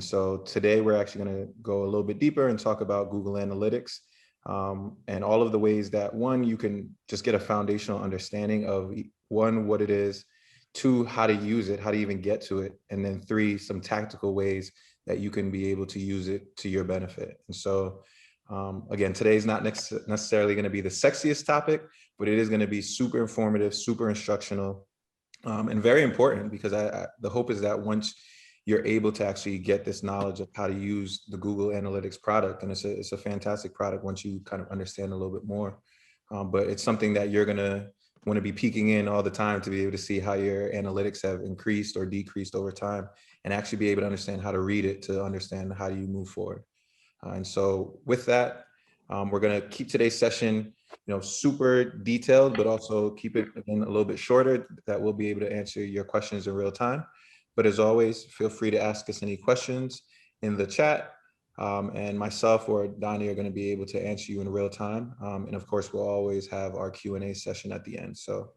So today we're actually going to go a little bit deeper and talk about Google Analytics and all of the ways that, one, you can just get a foundational understanding of, one, what it is, two, how to use it, how to even get to it, and then three, some tactical ways that you can be able to use it to your benefit. And so again, today is not necessarily going to be the sexiest topic, but it is going to be super informative, super instructional, and very important, because the hope is that once you're able to actually get this knowledge of how to use the Google Analytics product, and it's a fantastic product once you kind of understand a little bit more. But it's something that you're gonna want to be peeking in all the time to be able to see how your analytics have increased or decreased over time, and actually be able to understand how to read it to understand how do you move forward. And so with that, we're going to keep today's session, super detailed, but also keep it again a little bit shorter, that we'll be able to answer your questions in real time. But as always, feel free to ask us any questions in the chat, and myself or Donnie are going to be able to answer you in real time. And of course, we'll always have our Q&A session at the end. So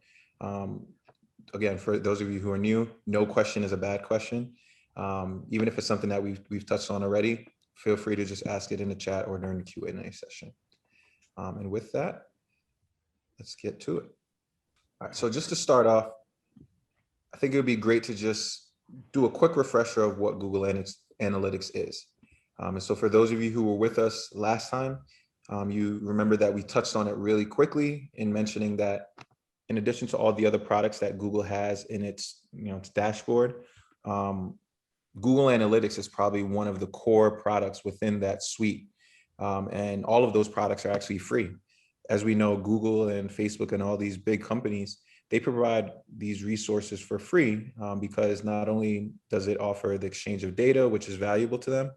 again, for those of you who are new, no question is a bad question. Even if it's something that we've touched on already, feel free to just ask it in the chat or during the Q&A session. And with that, let's get to it. All right, so just to start off, I think it would be great to just do a quick refresher of what Google Analytics is. And so for those of you who were with us last time, you remember that we touched on it really quickly in mentioning that in addition to all the other products that Google has in its, its dashboard, Google Analytics is probably one of the core products within that suite. And all of those products are actually free. As we know, Google and Facebook and all these big companies, they provide these resources for free because not only does it offer the exchange of data, which is valuable to them,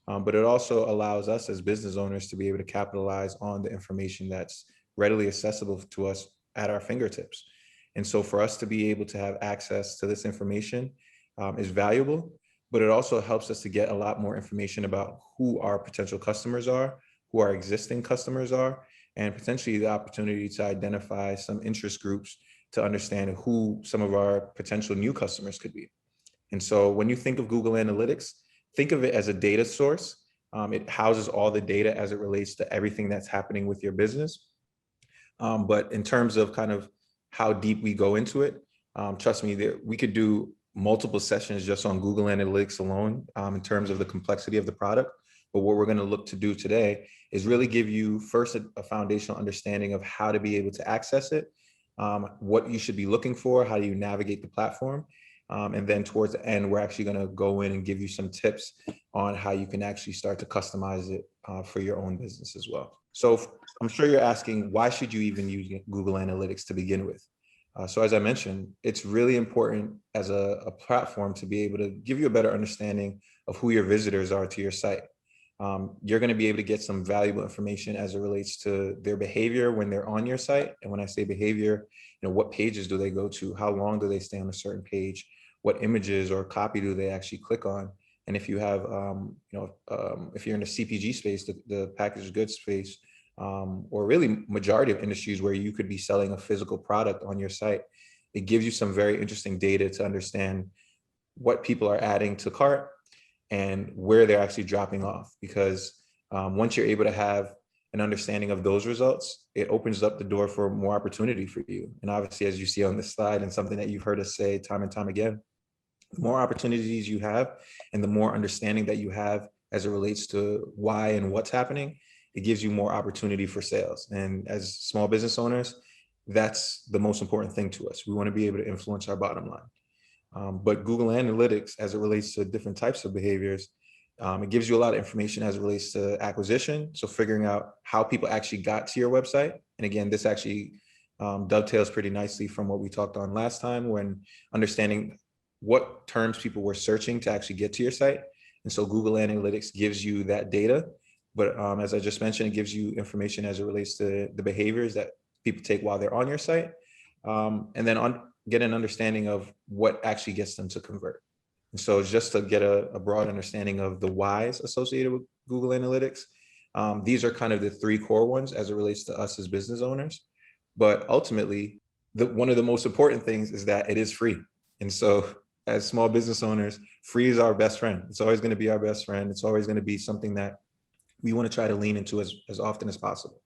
but it also allows us as business owners to be able to capitalize on the information that's readily accessible to us at our fingertips. And so for us to be able to have access to this information is valuable, but it also helps us to get a lot more information about who our potential customers are, who our existing customers are, and potentially the opportunity to identify some interest groups to understand who some of our potential new customers could be. And so when you think of Google Analytics, think of it as a data source. It houses all the data as it relates to everything that's happening with your business. But in terms of kind of how deep we go into it, trust me, we could do multiple sessions just on Google Analytics alone in terms of the complexity of the product. But what we're going to look to do today is really give you first a foundational understanding of how to be able to access it, what you should be looking for, how do you navigate the platform. And then towards the end, we're actually going to go in and give you some tips on how you can actually start to customize it for your own business as well. So I'm sure you're asking, why should you even use Google Analytics to begin with? So as I mentioned, it's really important as a platform to be able to give you a better understanding of who your visitors are to your site. You're going to be able to get some valuable information as it relates to their behavior when they're on your site. And when I say behavior, what pages do they go to? How long do they stay on a certain page? What images or copy do they actually click on? And if you have, if you're in the CPG space, the packaged goods space, or really majority of industries where you could be selling a physical product on your site, it gives you some very interesting data to understand what people are adding to cart and where they're actually dropping off. Because once you're able to have an understanding of those results, it opens up the door for more opportunity for you. And obviously, as you see on this slide, and something that you've heard us say time and time again, the more opportunities you have and the more understanding that you have as it relates to why and what's happening, it gives you more opportunity for sales. And as small business owners, that's the most important thing to us. We want to be able to influence our bottom line. But Google Analytics, as it relates to different types of behaviors, it gives you a lot of information as it relates to acquisition. So figuring out how people actually got to your website. And again, this actually dovetails pretty nicely from what we talked on last time, when understanding what terms people were searching to actually get to your site. And so Google Analytics gives you that data. But as I just mentioned, it gives you information as it relates to the behaviors that people take while they're on your site. And then get an understanding of what actually gets them to convert. And so just to get a broad understanding of the whys associated with Google Analytics, these are kind of the three core ones as it relates to us as business owners. But ultimately, one of the most important things is that it is free. And so as small business owners, free is our best friend. It's always going to be our best friend. It's always going to be something that we want to try to lean into as often as possible.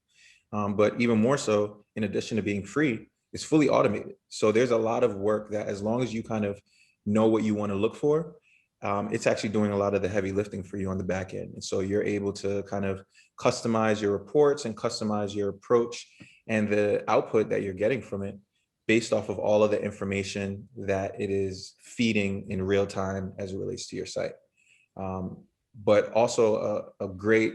But even more so, in addition to being free, it's fully automated. So there's a lot of work that, as long as you kind of know what you want to look for, it's actually doing a lot of the heavy lifting for you on the back end. And so you're able to kind of customize your reports and customize your approach and the output that you're getting from it based off of all of the information that it is feeding in real time as it relates to your site. But also a great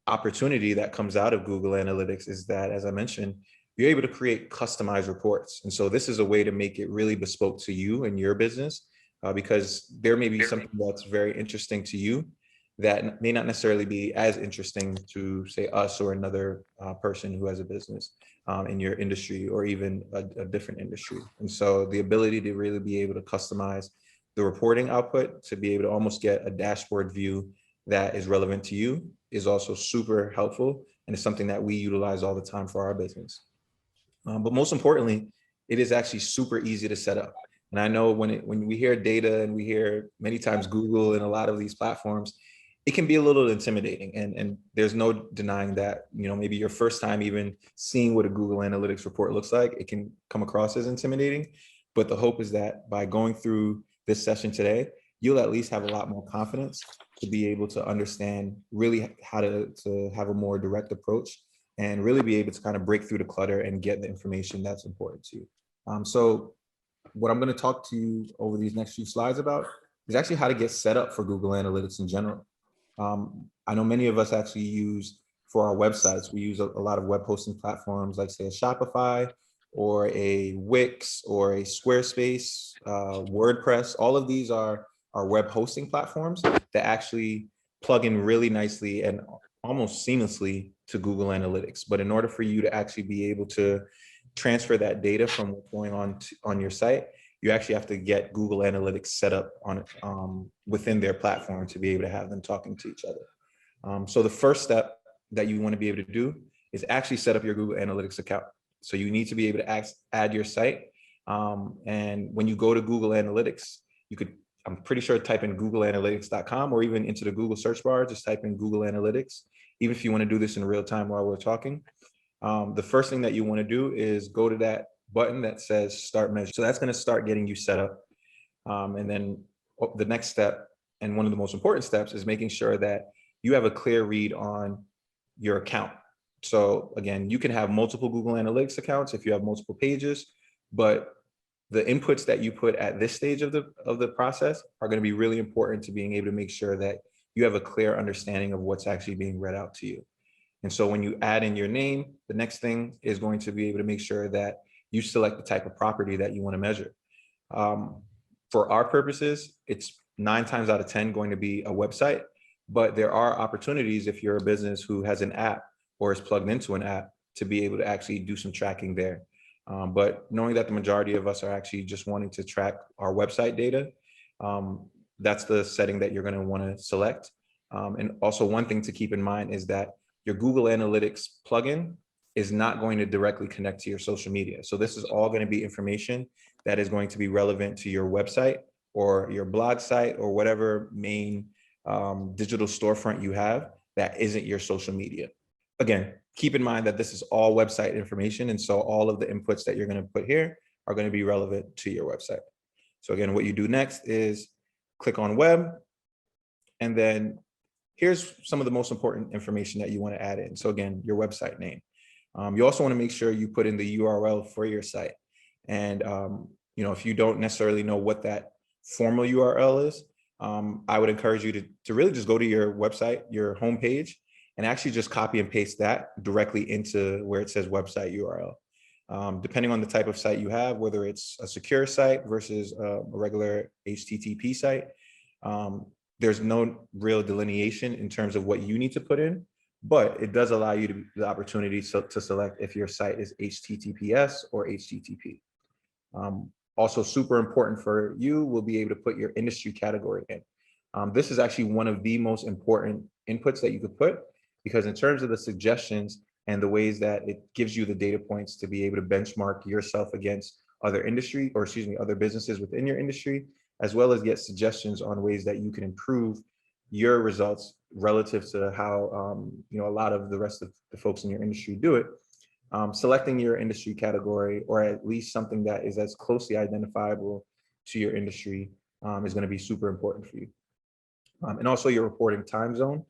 opportunity that comes out of Google Analytics is that, as I mentioned, you're able to create customized reports. And so this is a way to make it really bespoke to you and your business, because there may be something that's very interesting to you that may not necessarily be as interesting to, say, us or another person who has a business in your industry or even a different industry. And so the ability to really be able to customize the reporting output to be able to almost get a dashboard view that is relevant to you is also super helpful, and it's something that we utilize all the time for our business. But most importantly, it is actually super easy to set up. And I know when we hear data and we hear many times Google and a lot of these platforms, it can be a little intimidating. And there's no denying that, maybe your first time even seeing what a Google Analytics report looks like, it can come across as intimidating. But the hope is that by going through this session today, you'll at least have a lot more confidence to be able to understand really how to have a more direct approach and really be able to kind of break through the clutter and get the information that's important to you. So what I'm going to talk to you over these next few slides about is actually how to get set up for Google Analytics in general. I know many of us actually use, for our websites, we use a lot of web hosting platforms like, say, a Shopify or a Wix or a Squarespace, WordPress. All of these are web hosting platforms that actually plug in really nicely and almost seamlessly to Google Analytics. But in order for you to actually be able to transfer that data from what's going on your site, you actually have to get Google Analytics set up on within their platform to be able to have them talking to each other. So the first step that you want to be able to do is actually set up your Google Analytics account. So you need to be able to add your site. And when you go to Google Analytics, you could, I'm pretty sure, type in googleanalytics.com or even into the Google search bar, just type in Google Analytics. Even if you want to do this in real time while we're talking, the first thing that you want to do is go to that button that says Start Measure. So that's going to start getting you set up. And then the next step, and one of the most important steps, is making sure that you have a clear read on your account. So again, you can have multiple Google Analytics accounts if you have multiple pages, but the inputs that you put at this stage of the process are going to be really important to being able to make sure that you have a clear understanding of what's actually being read out to you. And so when you add in your name, the next thing is going to be able to make sure that you select the type of property that you want to measure. For our purposes, it's 9 times out of 10 going to be a website, but there are opportunities if you're a business who has an app or is plugged into an app to be able to actually do some tracking there. But knowing that the majority of us are actually just wanting to track our website data, that's the setting that you're going to want to select. And also, one thing to keep in mind is that your Google Analytics plugin is not going to directly connect to your social media. So this is all going to be information that is going to be relevant to your website or your blog site or whatever main digital storefront you have that isn't your social media. Again, keep in mind that this is all website information. And so all of the inputs that you're going to put here are going to be relevant to your website. So again, what you do next is click on web. And then here's some of the most important information that you want to add in. So again, your website name. You also want to make sure you put in the URL for your site. And if you don't necessarily know what that formal URL is, I would encourage you to really just go to your website, your homepage, and actually just copy and paste that directly into where it says website URL. Depending on the type of site you have, whether it's a secure site versus a regular HTTP site, there's no real delineation in terms of what you need to put in, but it does allow you the opportunity to select if your site is HTTPS or HTTP. Also super important for you will be able to put your industry category in. This is actually one of the most important inputs that you could put, because in terms of the suggestions and the ways that it gives you the data points to be able to benchmark yourself against other businesses within your industry, as well as get suggestions on ways that you can improve your results relative to how a lot of the rest of the folks in your industry do it. Selecting your industry category, or at least something that is as closely identifiable to your industry, is going to be super important for you. And also your reporting time zone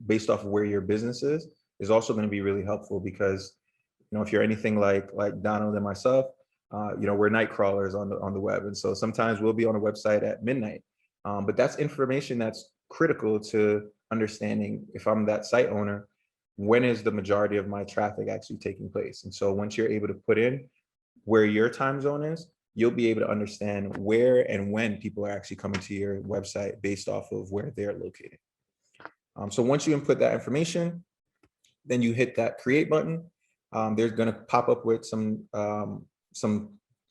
based off of where your business is also going to be really helpful, because if you're anything like Donald and myself, we're night crawlers on the web, and so sometimes we'll be on a website at midnight. But that's information that's critical to understanding, if I'm that site owner, when is the majority of my traffic actually taking place. And so once you're able to put in where your time zone is, you'll be able to understand where and when people are actually coming to your website based off of where they're located. So once you input that information, then you hit that create button. They're going to pop up with some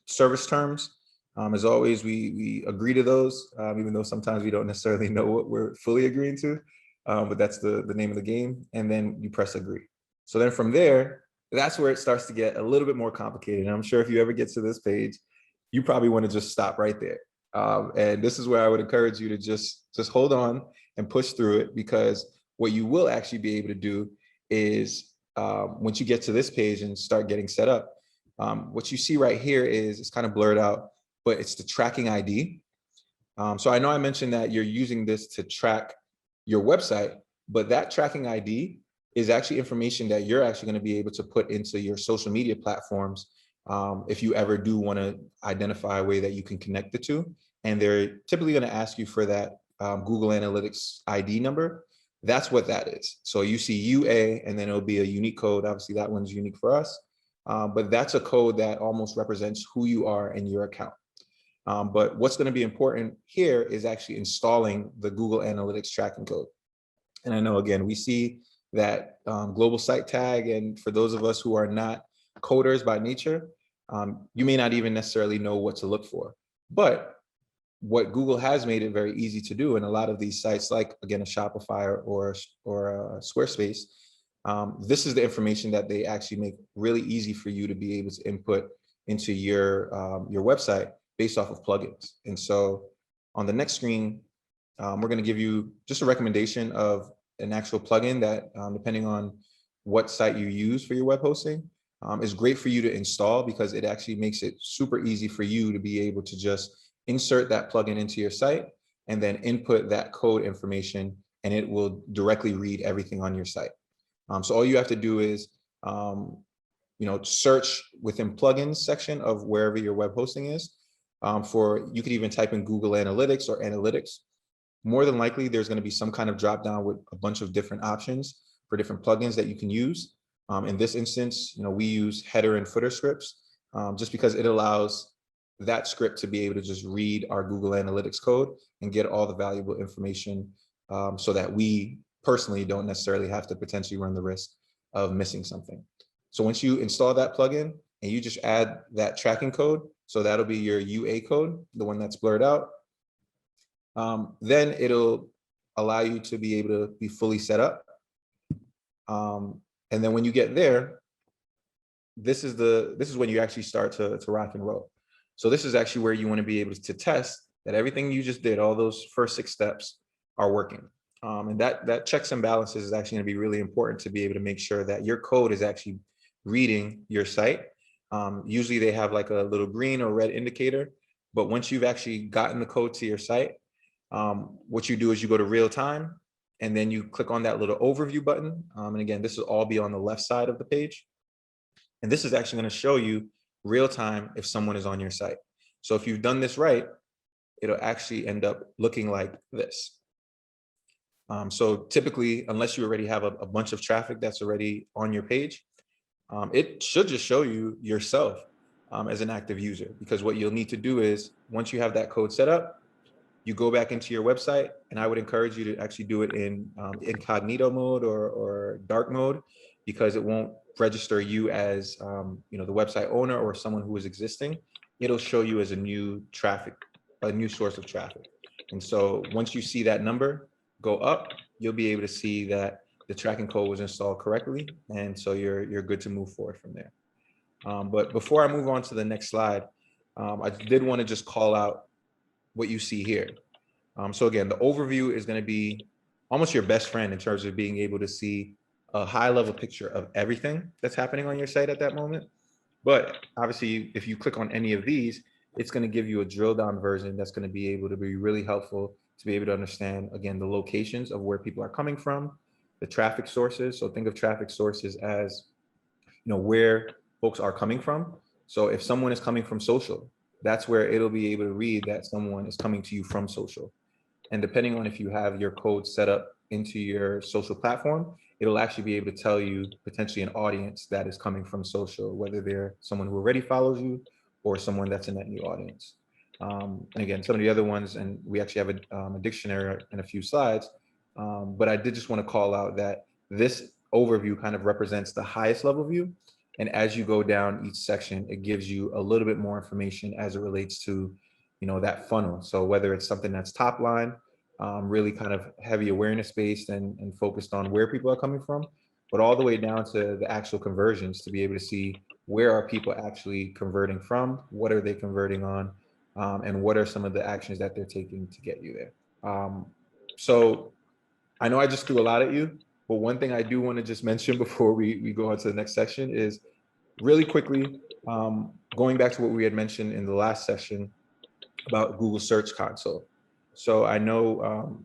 service terms. As always, we agree to those, even though sometimes we don't necessarily know what we're fully agreeing to, but that's the name of the game. And then you press agree. So then from there, that's where it starts to get a little bit more complicated. And I'm sure if you ever get to this page, you probably want to just stop right there. And this is where I would encourage you to just hold on and push through it, because what you will actually be able to do is, once you get to this page and start getting set up, what you see right here is, it's kind of blurred out, but it's the tracking ID. So I know I mentioned that you're using this to track your website, but that tracking ID is actually information that you're actually going to be able to put into your social media platforms, if you ever do want to identify a way that you can connect the two. And they're typically going to ask you for that Google Analytics ID number. That's what that is. So you see UA, and then it'll be a unique code. Obviously, that one's unique for us, but that's a code that almost represents who you are in your account. But what's going to be important here is actually installing the Google Analytics tracking code. And I know, again, we see that global site tag, and for those of us who are not coders by nature, you may not even necessarily know what to look for. But what Google has made it very easy to do, and a lot of these sites, like again a Shopify or a Squarespace, this is the information that they actually make really easy for you to be able to input into your website based off of plugins. And so on the next screen, we're going to give you just a recommendation of an actual plugin that, depending on what site you use for your web hosting, is great for you to install, because it actually makes it super easy for you to be able to just insert that plugin into your site and then input that code information, and it will directly read everything on your site. So all you have to do is, search within plugins section of wherever your web hosting is. You could even type in Google Analytics or Analytics. More than likely, there's going to be some kind of drop down with a bunch of different options for different plugins that you can use. In this instance, we use header and footer scripts, just because it allows that script to be able to just read our Google Analytics code and get all the valuable information, so that we personally don't necessarily have to potentially run the risk of missing something. So once you install that plugin and you just add that tracking code, so that'll be your UA code, the one that's blurred out, then it'll allow you to be able to be fully set up. And then when you get there, this is when you actually start to rock and roll. So this is actually where you want to be able to test that everything you just did, all those first 6 steps, are working. And that checks and balances is actually going to be really important to be able to make sure that your code is actually reading your site. Usually they have like a little green or red indicator, but once you've actually gotten the code to your site, what you do is you go to real time, and then you click on that little overview button. And again, this will all be on the left side of the page. And this is actually going to show you real time if someone is on your site. So if you've done this right, it'll actually end up looking like this. So typically, unless you already have a bunch of traffic that's already on your page, it should just show you yourself as an active user, because what you'll need to do is, once you have that code set up, you go back into your website, and I would encourage you to actually do it in incognito mode or dark mode, because it won't register you as the website owner or someone who is existing. It'll show you as a new source of traffic. And so once you see that number go up, you'll be able to see that the tracking code was installed correctly, and so you're good to move forward from there. But before I move on to the next slide, I did want to just call out what you see here. So again, the overview is going to be almost your best friend in terms of being able to see a high level picture of everything that's happening on your site at that moment. But obviously, if you click on any of these, it's going to give you a drill down version that's going to be able to be really helpful to be able to understand, again, the locations of where people are coming from, the traffic sources. So think of traffic sources as, where folks are coming from. So if someone is coming from social, that's where it'll be able to read that someone is coming to you from social. And depending on if you have your code set up into your social platform, it'll actually be able to tell you potentially an audience that is coming from social, whether they're someone who already follows you or someone that's a net new audience. And again, some of the other ones, and we actually have a dictionary in a few slides, but I did just want to call out that this overview kind of represents the highest level view. And as you go down each section, it gives you a little bit more information as it relates to, that funnel. So whether it's something that's top line, really kind of heavy awareness based and focused on where people are coming from, but all the way down to the actual conversions to be able to see where are people actually converting from, what are they converting on, and what are some of the actions that they're taking to get you there. So I know I just threw a lot at you, but one thing I do want to just mention before we go on to the next section is really quickly, going back to what we had mentioned in the last session about Google Search Console. So I know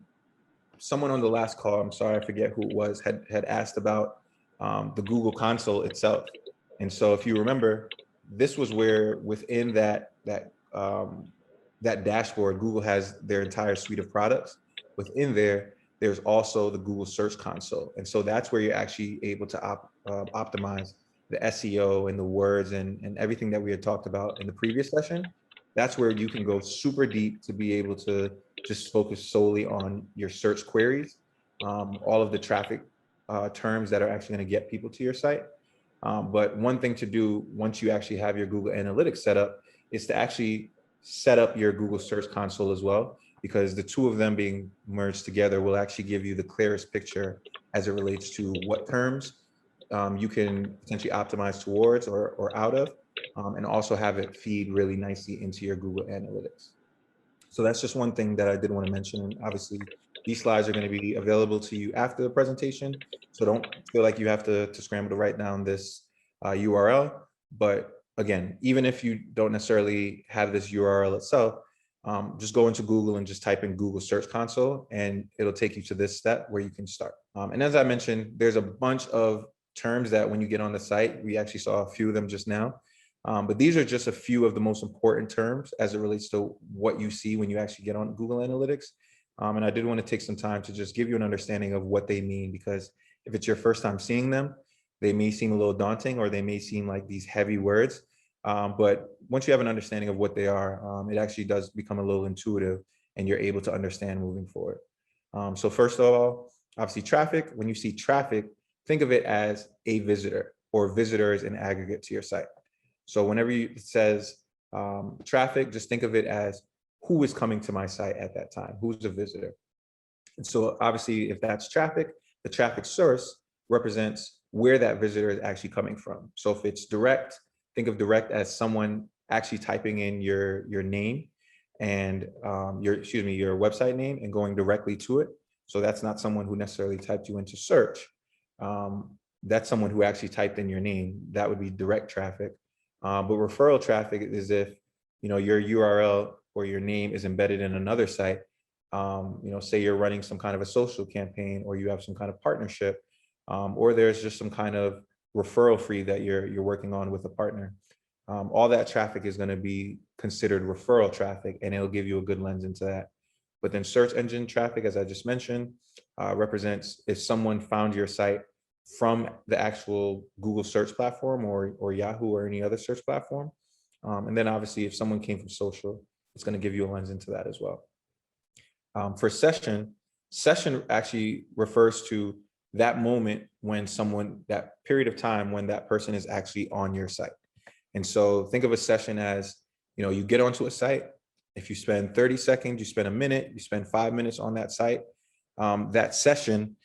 someone on the last call, I'm sorry, I forget who it was, had asked about the Google console itself. And so if you remember, this was where within that dashboard, Google has their entire suite of products. Within there, there's also the Google Search Console. And so that's where you're actually able to optimize the SEO and the words and everything that we had talked about in the previous session. That's where you can go super deep to be able to just focus solely on your search queries, all of the traffic terms that are actually going to get people to your site. But one thing to do once you actually have your Google Analytics set up is to actually set up your Google Search Console as well, because the two of them being merged together will actually give you the clearest picture as it relates to what terms you can potentially optimize towards or out of, and also have it feed really nicely into your Google Analytics. So that's just one thing that I did want to mention. And obviously, these slides are going to be available to you after the presentation. So don't feel like you have to scramble to write down this URL. But again, even if you don't necessarily have this URL itself, just go into Google and just type in Google Search Console, and it'll take you to this step where you can start. And as I mentioned, there's a bunch of terms that when you get on the site, we actually saw a few of them just now. But these are just a few of the most important terms as it relates to what you see when you actually get on Google Analytics. And I did want to take some time to just give you an understanding of what they mean, because if it's your first time seeing them, they may seem a little daunting or they may seem like these heavy words. But once you have an understanding of what they are, it actually does become a little intuitive and you're able to understand moving forward. So first of all, obviously traffic. When you see traffic, think of it as a visitor or visitors in aggregate to your site. So whenever it says traffic, just think of it as who is coming to my site at that time, who's a visitor. And so obviously, if that's traffic, the traffic source represents where that visitor is actually coming from. So if it's direct, think of direct as someone actually typing in your name and your website name and going directly to it. So that's not someone who necessarily typed you into search. That's someone who actually typed in your name. That would be direct traffic. But referral traffic is if your URL or your name is embedded in another site. Say you're running some kind of a social campaign, or you have some kind of partnership, or there's just some kind of referral fee that you're working on with a partner. All that traffic is going to be considered referral traffic, and it'll give you a good lens into that. But then search engine traffic, as I just mentioned, represents if someone found your site from the actual Google search platform or Yahoo or any other search platform. And then obviously if someone came from social, it's going to give you a lens into that as well. For session actually refers to that moment when that period of time when that person is actually on your site. And so think of a session as, you get onto a site. If you spend 30 seconds, you spend a minute, you spend 5 minutes on that site, that session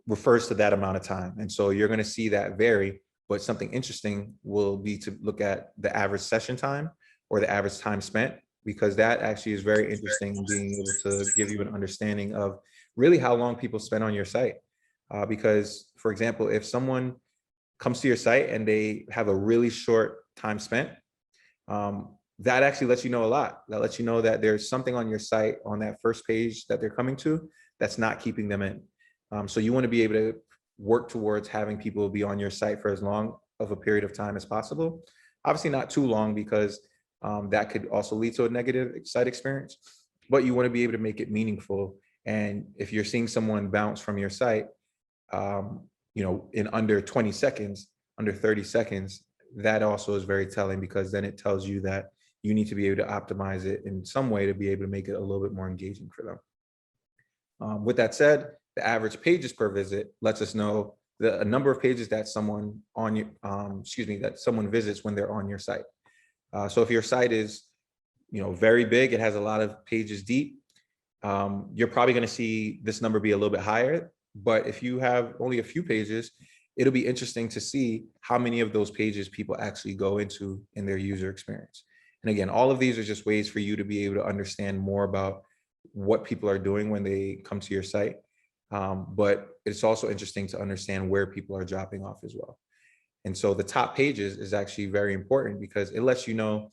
refers to that amount of time. And so you're going to see that vary, but something interesting will be to look at the average session time or the average time spent because that actually is very interesting in being able to give you an understanding of really how long people spend on your site. Because, for example, if someone comes to your site and they have a really short time spent, that actually lets you know a lot. That lets you know that there's something on your site on that first page that they're coming to that's not keeping them in. So you want to be able to work towards having people be on your site for as long of a period of time as possible. Obviously not too long, because that could also lead to a negative site experience, but you want to be able to make it meaningful. And if you're seeing someone bounce from your site, in under 20 seconds, under 30 seconds, that also is very telling, because then it tells you that you need to be able to optimize it in some way to be able to make it a little bit more engaging for them. With that said, the average pages per visit lets us know the number of pages that someone on your, that someone visits when they're on your site. So if your site is, very big, it has a lot of pages deep, you're probably going to see this number be a little bit higher. But if you have only a few pages, it'll be interesting to see how many of those pages people actually go into in their user experience. And again, all of these are just ways for you to be able to understand more about what people are doing when they come to your site. But it's also interesting to understand where people are dropping off as well. And so the top pages is actually very important, because it lets you know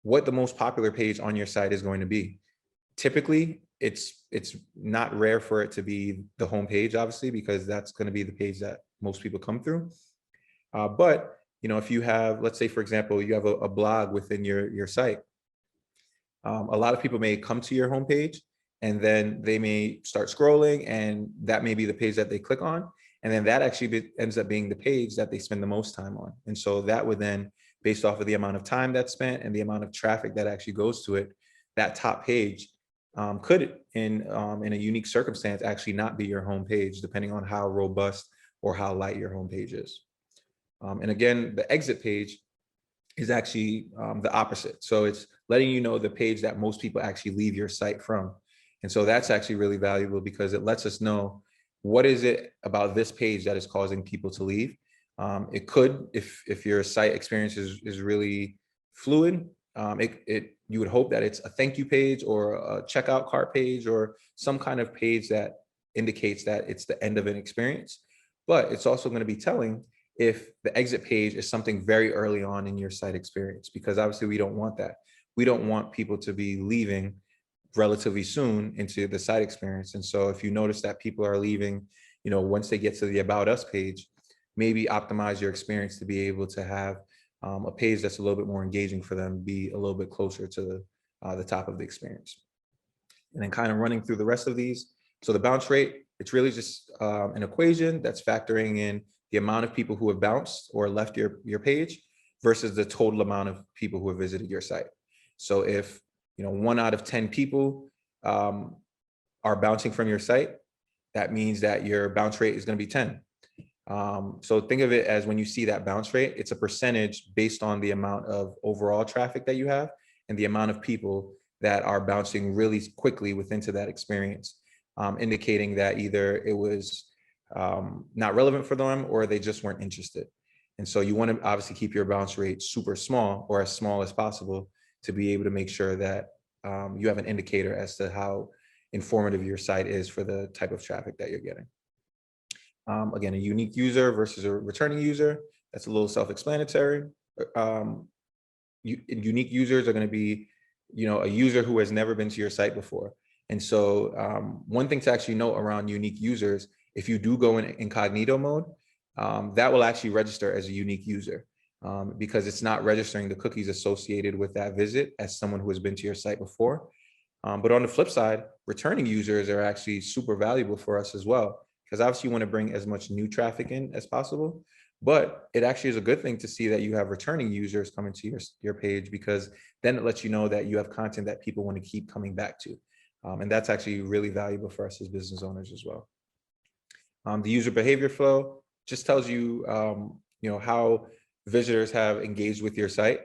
what the most popular page on your site is going to be. Typically, it's not rare for it to be the home page, obviously, because that's going to be the page that most people come through. But if you have, let's say, for example, you have a blog within your site, a lot of people may come to your homepage, and then they may start scrolling, and that may be the page that they click on. And then that actually ends up being the page that they spend the most time on. And so that would then, based off of the amount of time that's spent and the amount of traffic that actually goes to it, that top page could, in a unique circumstance, actually not be your home page, depending on how robust or how light your home page is. And again, the exit page is actually the opposite. So it's letting you know the page that most people actually leave your site from. And so that's actually really valuable, because it lets us know what is it about this page that is causing people to leave. It could, if your site experience is really fluid, you would hope that it's a thank you page or a checkout cart page or some kind of page that indicates that it's the end of an experience. But it's also going to be telling if the exit page is something very early on in your site experience, because obviously we don't want that. We don't want people to be leaving relatively soon into the site experience. And so if you notice that people are leaving, once they get to the About Us page, maybe optimize your experience to be able to have a page that's a little bit more engaging for them, be a little bit closer to the top of the experience. And then kind of running through the rest of these. So the bounce rate, it's really just an equation that's factoring in the amount of people who have bounced or left your page versus the total amount of people who have visited your site. So if 1 out of 10 people are bouncing from your site, that means that your bounce rate is going to be 10. So think of it as, when you see that bounce rate, it's a percentage based on the amount of overall traffic that you have and the amount of people that are bouncing really quickly within that experience, indicating that either it was not relevant for them or they just weren't interested. And so you want to obviously keep your bounce rate super small, or as small as possible, to be able to make sure that you have an indicator as to how informative your site is for the type of traffic that you're getting. Again, a unique user versus a returning user, that's a little self-explanatory. Unique users are going to be, a user who has never been to your site before. And so one thing to actually note around unique users, if you do go in incognito mode, that will actually register as a unique user, because it's not registering the cookies associated with that visit as someone who has been to your site before. But on the flip side, returning users are actually super valuable for us as well, because obviously you want to bring as much new traffic in as possible. But it actually is a good thing to see that you have returning users coming to your page, because then it lets you know that you have content that people want to keep coming back to. And that's actually really valuable for us as business owners as well. The user behavior flow just tells you, how visitors have engaged with your site.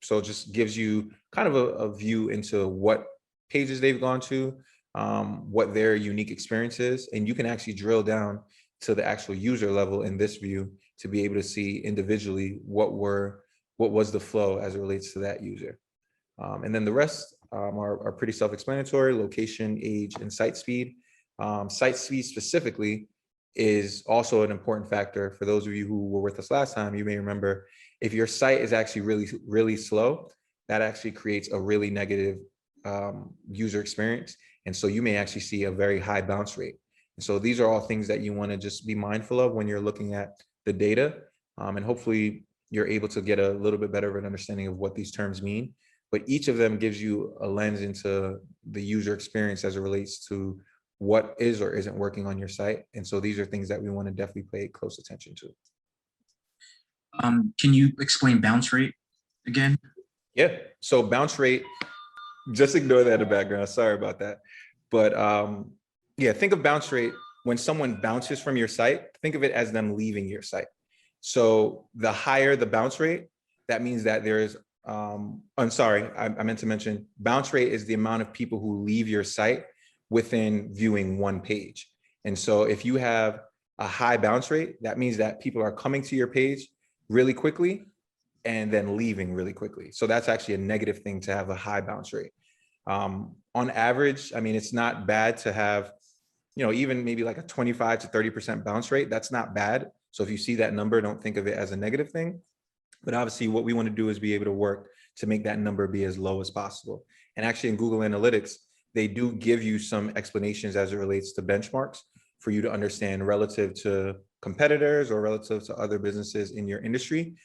So it just gives you kind of a view into what pages they've gone to, what their unique experience is. And you can actually drill down to the actual user level in this view to be able to see individually what was the flow as it relates to that user. And then the rest are pretty self-explanatory: location, age, and site speed. Site speed specifically is also an important factor. For those of you who were with us last time, you may remember if your site is actually really, really slow, that actually creates a really negative user experience. And so you may actually see a very high bounce rate. And so these are all things that you want to just be mindful of when you're looking at the data. And hopefully you're able to get a little bit better of an understanding of what these terms mean. But each of them gives you a lens into the user experience as it relates to what is or isn't working on your site. And so these are things that we want to definitely pay close attention to. Can you explain bounce rate again? Yeah, so bounce rate, just ignore that in the background. Sorry about that. But yeah, think of bounce rate when someone bounces from your site, think of it as them leaving your site. So the higher the bounce rate, that means that there's, I'm sorry, I meant to mention bounce rate is the amount of people who leave your site within viewing one page. And so if you have a high bounce rate, that means that people are coming to your page really quickly and then leaving really quickly. So that's actually a negative thing to have a high bounce rate. On average, I mean, it's not bad to have, even maybe like a 25 to 30% bounce rate. That's not bad. So if you see that number, don't think of it as a negative thing. But obviously what we want to do is be able to work to make that number be as low as possible. And actually in Google Analytics, they do give you some explanations as it relates to benchmarks for you to understand relative to competitors or relative to other businesses in your industry.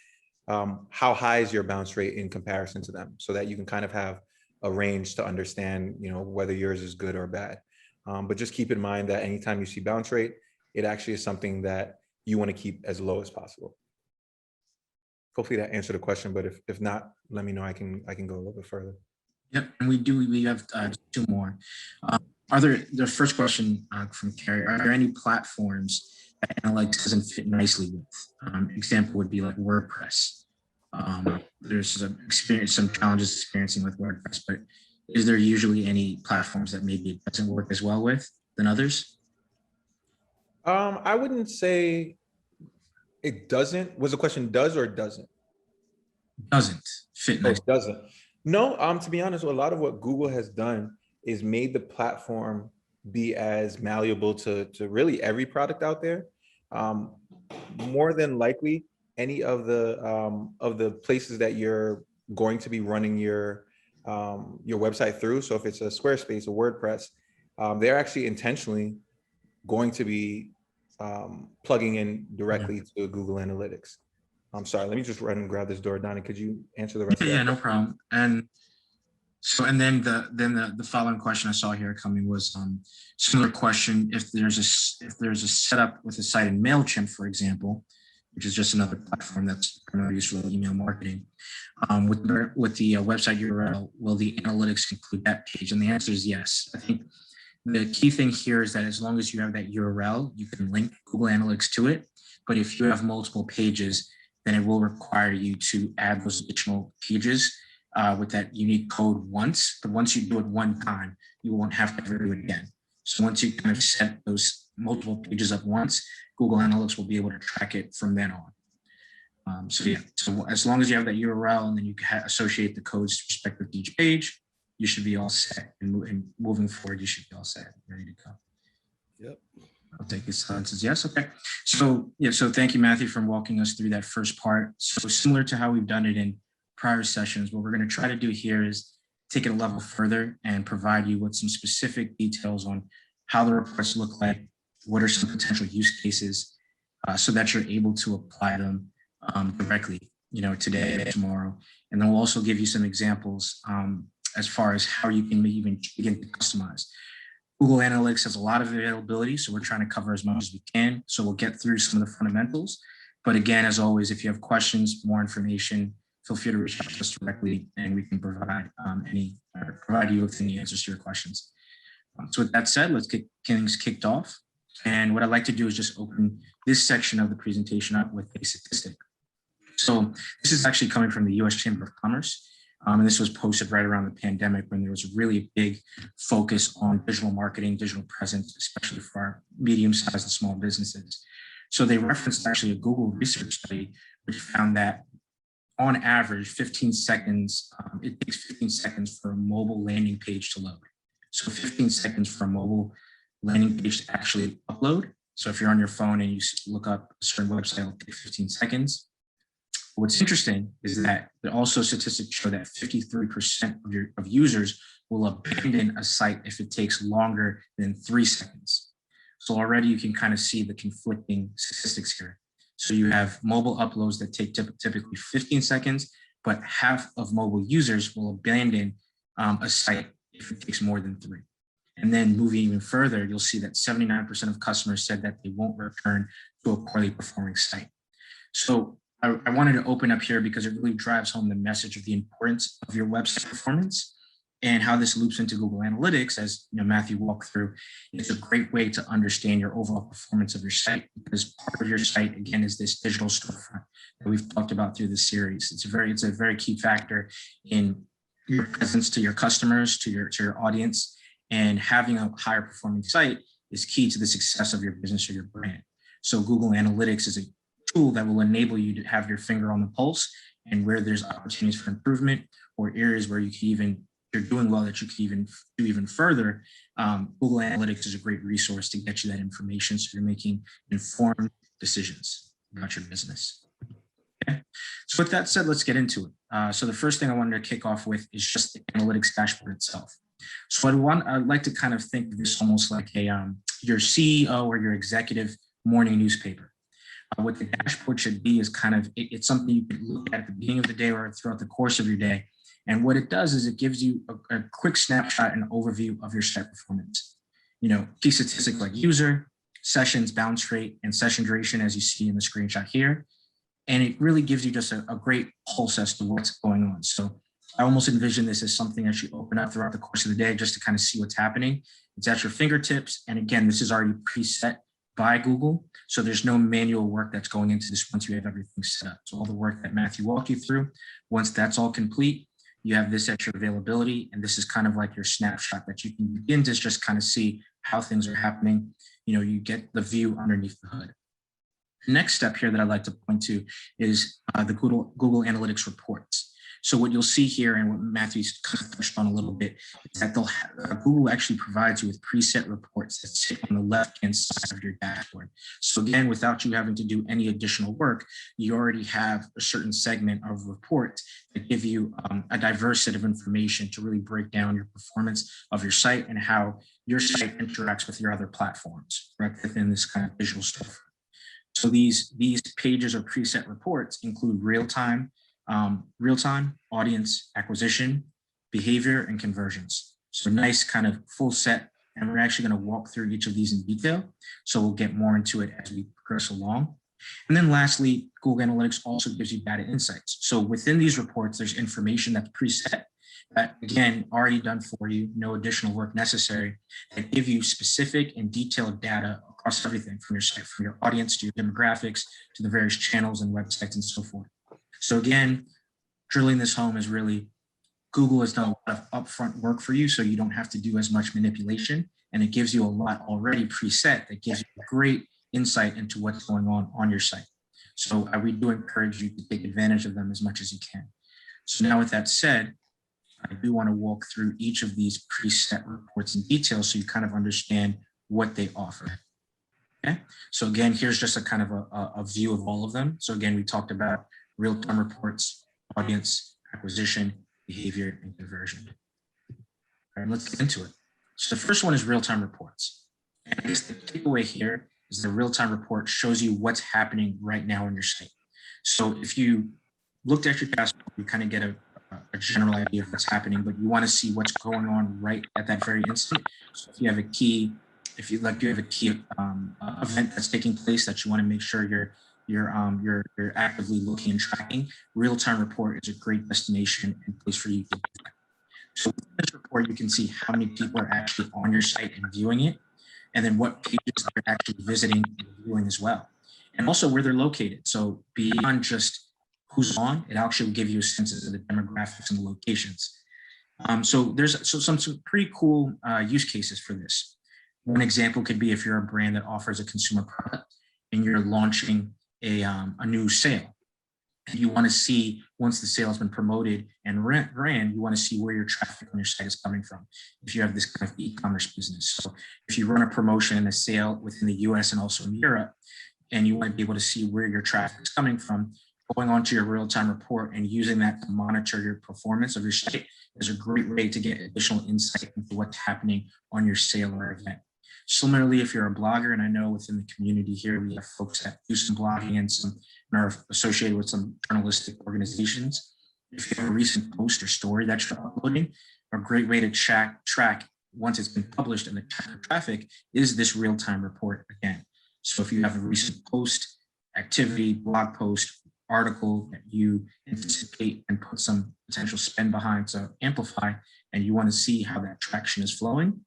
How high is your bounce rate in comparison to them, so that you can kind of have a range to understand, whether yours is good or bad. But just keep in mind that anytime you see bounce rate, it actually is something that you want to keep as low as possible. Hopefully that answered the question, but if not, let me know. I can go a little bit further. Yep, and we have two more. The first question from Carrie, are there any platforms that analytics doesn't fit nicely with? Example would be like WordPress. There's some challenges experiencing with WordPress, but is there usually any platforms that maybe it doesn't work as well with than others? I wouldn't say it doesn't. Was the question does or doesn't? Doesn't fit nicely. Oh, it doesn't. No, to be honest, a lot of what Google has done is made the platform be as malleable to really every product out there. More than likely, any of the places that you're going to be running your website through. So if it's a Squarespace or WordPress, they're actually intentionally going to be plugging in directly to Google Analytics. I'm sorry, let me just run and grab this door. Donnie, could you answer the rest of that? Yeah, no problem. And so, and then the following question I saw here coming was similar question. If there's a setup with a site in MailChimp, for example, which is just another platform that's primarily used for email marketing, with the website URL, will the analytics include that page? And the answer is yes. I think the key thing here is that as long as you have that URL, you can link Google Analytics to it. But if you have multiple pages, then it will require you to add those additional pages with that unique code once. But once you do it one time, you won't have to ever do it again. So once you kind of set those multiple pages up once, Google Analytics will be able to track it from then on. So yeah, so as long as you have that URL and then you can associate the codes respective to each page, you should be all set. And moving forward, you should be all set, ready to go. Yep. I'll take his silence as yes. Okay. So yeah, so thank you, Matthew, for walking us through that first part. So similar to how we've done it in prior sessions, what we're going to try to do here is take it a level further and provide you with some specific details on how the reports look like, what are some potential use cases, so that you're able to apply them directly, today, tomorrow. And then we'll also give you some examples as far as how you can even begin to customize. Google Analytics has a lot of availability, so we're trying to cover as much as we can. So we'll get through some of the fundamentals. But again, as always, if you have questions, more information, feel free to reach out to us directly, and we can provide provide you with any answers to your questions. So with that said, let's get things kicked off. And what I'd like to do is just open this section of the presentation up with a statistic. So this is actually coming from the U.S. Chamber of Commerce. And this was posted right around the pandemic when there was a really big focus on digital marketing, digital presence, especially for our medium-sized and small businesses. So they referenced actually a Google research study, which found that on average, 15 seconds, it takes 15 seconds for a mobile landing page to load. So 15 seconds for a mobile landing page to actually upload. So if you're on your phone and you look up a certain website, it'll take 15 seconds. What's interesting is that also statistics show that 53% of users will abandon a site if it takes longer than 3 seconds. So already you can kind of see the conflicting statistics here. So you have mobile uploads that take typically 15 seconds, but half of mobile users will abandon a site if it takes more than 3. And then moving even further, you'll see that 79% of customers said that they won't return to a poorly performing site. So I wanted to open up here because it really drives home the message of the importance of your website performance and how this loops into Google Analytics, as Matthew walked through. It's a great way to understand your overall performance of your site, because part of your site, again, is this digital storefront that we've talked about through this series. It's a very key factor in your presence to your customers, to your audience, and having a higher performing site is key to the success of your business or your brand. So Google Analytics is a tool that will enable you to have your finger on the pulse, and where there's opportunities for improvement or areas where you can even, you're doing well, that you can even do even further. Google Analytics is a great resource to get you that information, so you're making informed decisions about your business. Okay. So with that said, let's get into it. So the first thing I wanted to kick off with is just the analytics dashboard itself. So I'd like to kind of think of this almost like a your CEO or your executive morning newspaper. What the dashboard should be is kind of, it's something you can look at the beginning of the day or throughout the course of your day. And what it does is it gives you a quick snapshot and overview of your site performance. Key statistics like user, sessions, bounce rate, and session duration, as you see in the screenshot here. And it really gives you just a great pulse as to what's going on. So I almost envision this as something that you open up throughout the course of the day just to kind of see what's happening. It's at your fingertips. And again, this is already preset by Google. So there's no manual work that's going into this once you have everything set up. So all the work that Matthew walked you through, once that's all complete, you have this at your availability. And this is kind of like your snapshot that you can begin to just kind of see how things are happening. You get the view underneath the hood. The next step here that I'd like to point to is the Google Analytics reports. So what you'll see here, and what Matthew's kind of touched on a little bit, is that Google actually provides you with preset reports that sit on the left-hand side of your dashboard. So again, without you having to do any additional work, you already have a certain segment of reports that give you a diverse set of information to really break down your performance of your site and how your site interacts with your other platforms, right, within this kind of digital stuff. So these pages or preset reports include real-time audience acquisition, behavior, and conversions. So nice kind of full set, and we're actually going to walk through each of these in detail. So we'll get more into it as we progress along. And then lastly, Google Analytics also gives you data insights. So within these reports, there's information that's preset that, again, already done for you, no additional work necessary, that give you specific and detailed data across everything from your site, from your audience to your demographics to the various channels and websites and so forth. So again, drilling this home is really, Google has done a lot of upfront work for you, so you don't have to do as much manipulation, and it gives you a lot already preset that gives you great insight into what's going on your site. So we do encourage you to take advantage of them as much as you can. So now with that said, I do want to walk through each of these preset reports in detail so you kind of understand what they offer. Okay, so again, here's just a kind of a view of all of them. So again, we talked about real-time reports, audience acquisition, behavior, and conversion. All right, let's get into it. So the first one is real-time reports. And I guess the takeaway here is the real-time report shows you what's happening right now on your site. So if you looked at your dashboard, you kind of get a general idea of what's happening, but you want to see what's going on right at that very instant. So if you have a key, event that's taking place that you want to make sure you're actively looking and tracking, real-time report is a great destination and place for you to do that. So in this report, you can see how many people are actually on your site and viewing it, and then what pages they're actually visiting and viewing as well, and also where they're located. So beyond just who's on, it actually will give you a sense of the demographics and the locations. So there's some pretty cool use cases for this. One example could be if you're a brand that offers a consumer product and you're launching a new sale. You want to see, once the sale has been promoted and ran, you want to see where your traffic on your site is coming from if you have this kind of e-commerce business. So if you run a promotion and a sale within the US and also in Europe, and you want to be able to see where your traffic is coming from, going onto your real-time report and using that to monitor your performance of your site is a great way to get additional insight into what's happening on your sale or event. Similarly, if you're a blogger, and I know within the community here, we have folks that do some blogging and are associated with some journalistic organizations. If you have a recent post or story that you're uploading, a great way to track once it's been published and the traffic is this real-time report again. So if you have a recent post, activity, blog post, article that you anticipate and put some potential spend behind to amplify, and you want to see how that traction is flowing,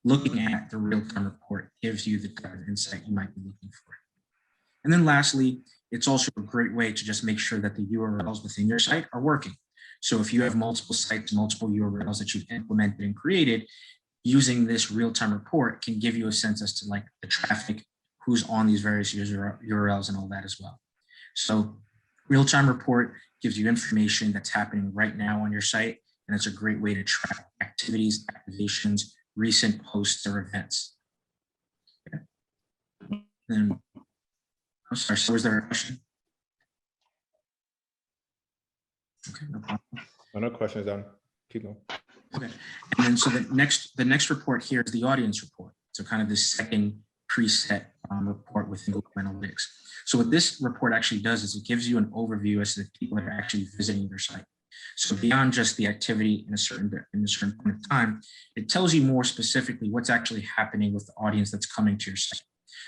looking at the real-time report gives you the type of insight you might be looking for. And then lastly, it's also a great way to just make sure that the URLs within your site are working. So if you have multiple sites, multiple URLs that you've implemented and created, using this real-time report can give you a sense as to like the traffic, who's on these various URLs and all that as well. So real-time report gives you information that's happening right now on your site, and it's a great way to track activities, activations, recent posts or events. Okay. Then, I'm sorry, so was there a question? Okay, no problem. No questions, Don. Keep going. Okay, and then so the next report here is the audience report. So kind of this second preset report within Google Analytics. So what this report actually does is it gives you an overview as to the people that are actually visiting your site. So beyond just the activity in a certain point of time, it tells you more specifically what's actually happening with the audience that's coming to your site.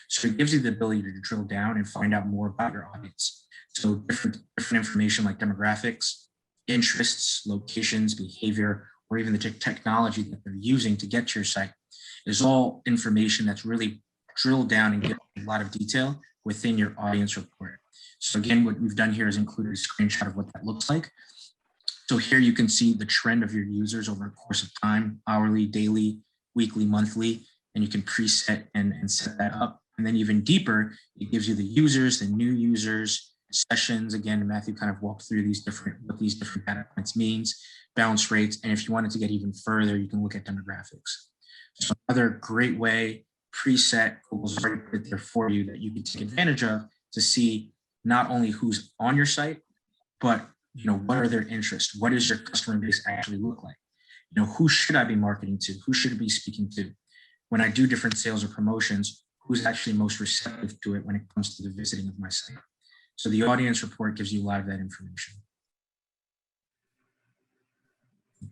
So it gives you the ability to drill down and find out more about your audience. So different information like demographics, interests, locations, behavior, or even the technology that they're using to get to your site is all information that's really drilled down and given a lot of detail within your audience report. So again, what we've done here is included a screenshot of what that looks like. So here you can see the trend of your users over a course of time, hourly, daily, weekly, monthly, and you can preset and set that up. And then even deeper, it gives you the users, the new users, sessions. Again, Matthew kind of walked through what these different data points means, bounce rates. And if you wanted to get even further, you can look at demographics. So another great way, preset, Google's already put it there for you that you can take advantage of to see not only who's on your site, but what are their interests? What does your customer base actually look like? Who should I be marketing to? Who should I be speaking to? When I do different sales or promotions, who's actually most receptive to it when it comes to the visiting of my site? So the audience report gives you a lot of that information.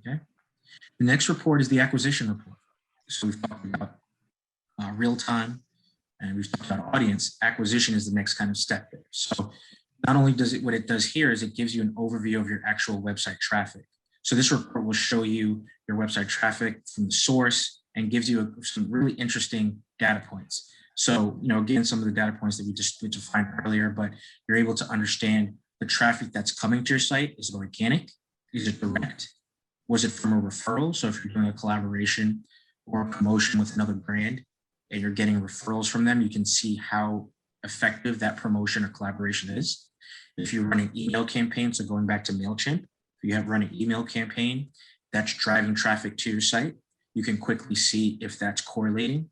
Okay. The next report is the acquisition report. So we've talked about real time and we've talked about audience. Acquisition is the next kind of step there. So not only does it, what it does here is it gives you an overview of your actual website traffic. So this report will show you your website traffic from the source and gives you some really interesting data points. So, again, some of the data points that we just defined earlier, but you're able to understand the traffic that's coming to your site. Is it organic? Is it direct? Was it from a referral? So if you're doing a collaboration or a promotion with another brand and you're getting referrals from them, you can see how effective that promotion or collaboration is. If you're running email campaigns, so going back to MailChimp, if you have run an email campaign that's driving traffic to your site, you can quickly see if that's correlating.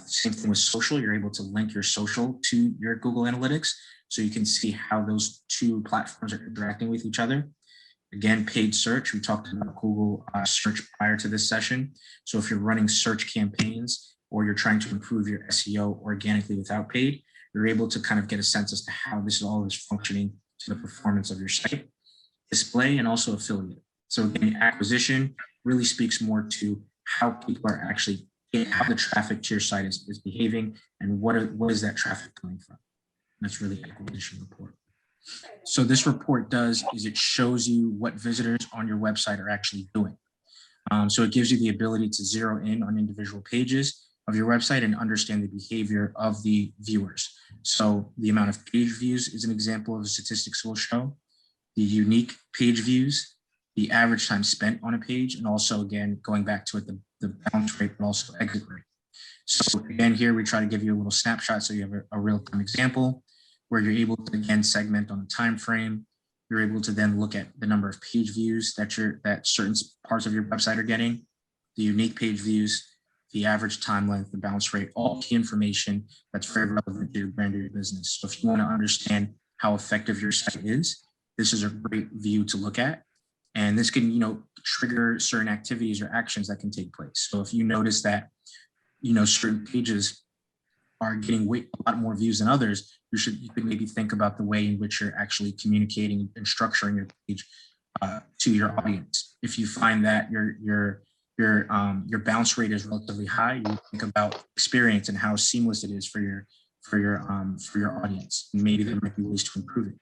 Same thing with social, you're able to link your social to your Google Analytics, so you can see how those two platforms are interacting with each other. Again, paid search, we talked about Google search prior to this session. So if you're running search campaigns or you're trying to improve your SEO organically without paid, you're able to kind of get a sense as to how this all is functioning to the performance of your site, display, and also affiliate. So again, acquisition really speaks more to how people are actually, how the traffic to your site is behaving and what is that traffic coming from. And that's really acquisition report. So this report does is it shows you what visitors on your website are actually doing. So it gives you the ability to zero in on individual pages of your website and understand the behavior of the viewers. So the amount of page views is an example of the statistics we'll show, the unique page views, the average time spent on a page, and also, again, going back to it, the bounce rate, but also exit rate. So again, here we try to give you a little snapshot so you have a real-time example where you're able to, again, segment on a time frame, you're able to then look at the number of page views that certain parts of your website are getting, the unique page views, the average time length, the bounce rate, all key information that's very relevant to your brand or your business. So if you want to understand how effective your site is, this is a great view to look at. And this can, trigger certain activities or actions that can take place. So if you notice that, certain pages are getting a lot more views than others, you could maybe think about the way in which you're actually communicating and structuring your page to your audience. If you find that your bounce rate is relatively high, you think about experience and how seamless it is for your audience. And maybe there might be ways to improve it.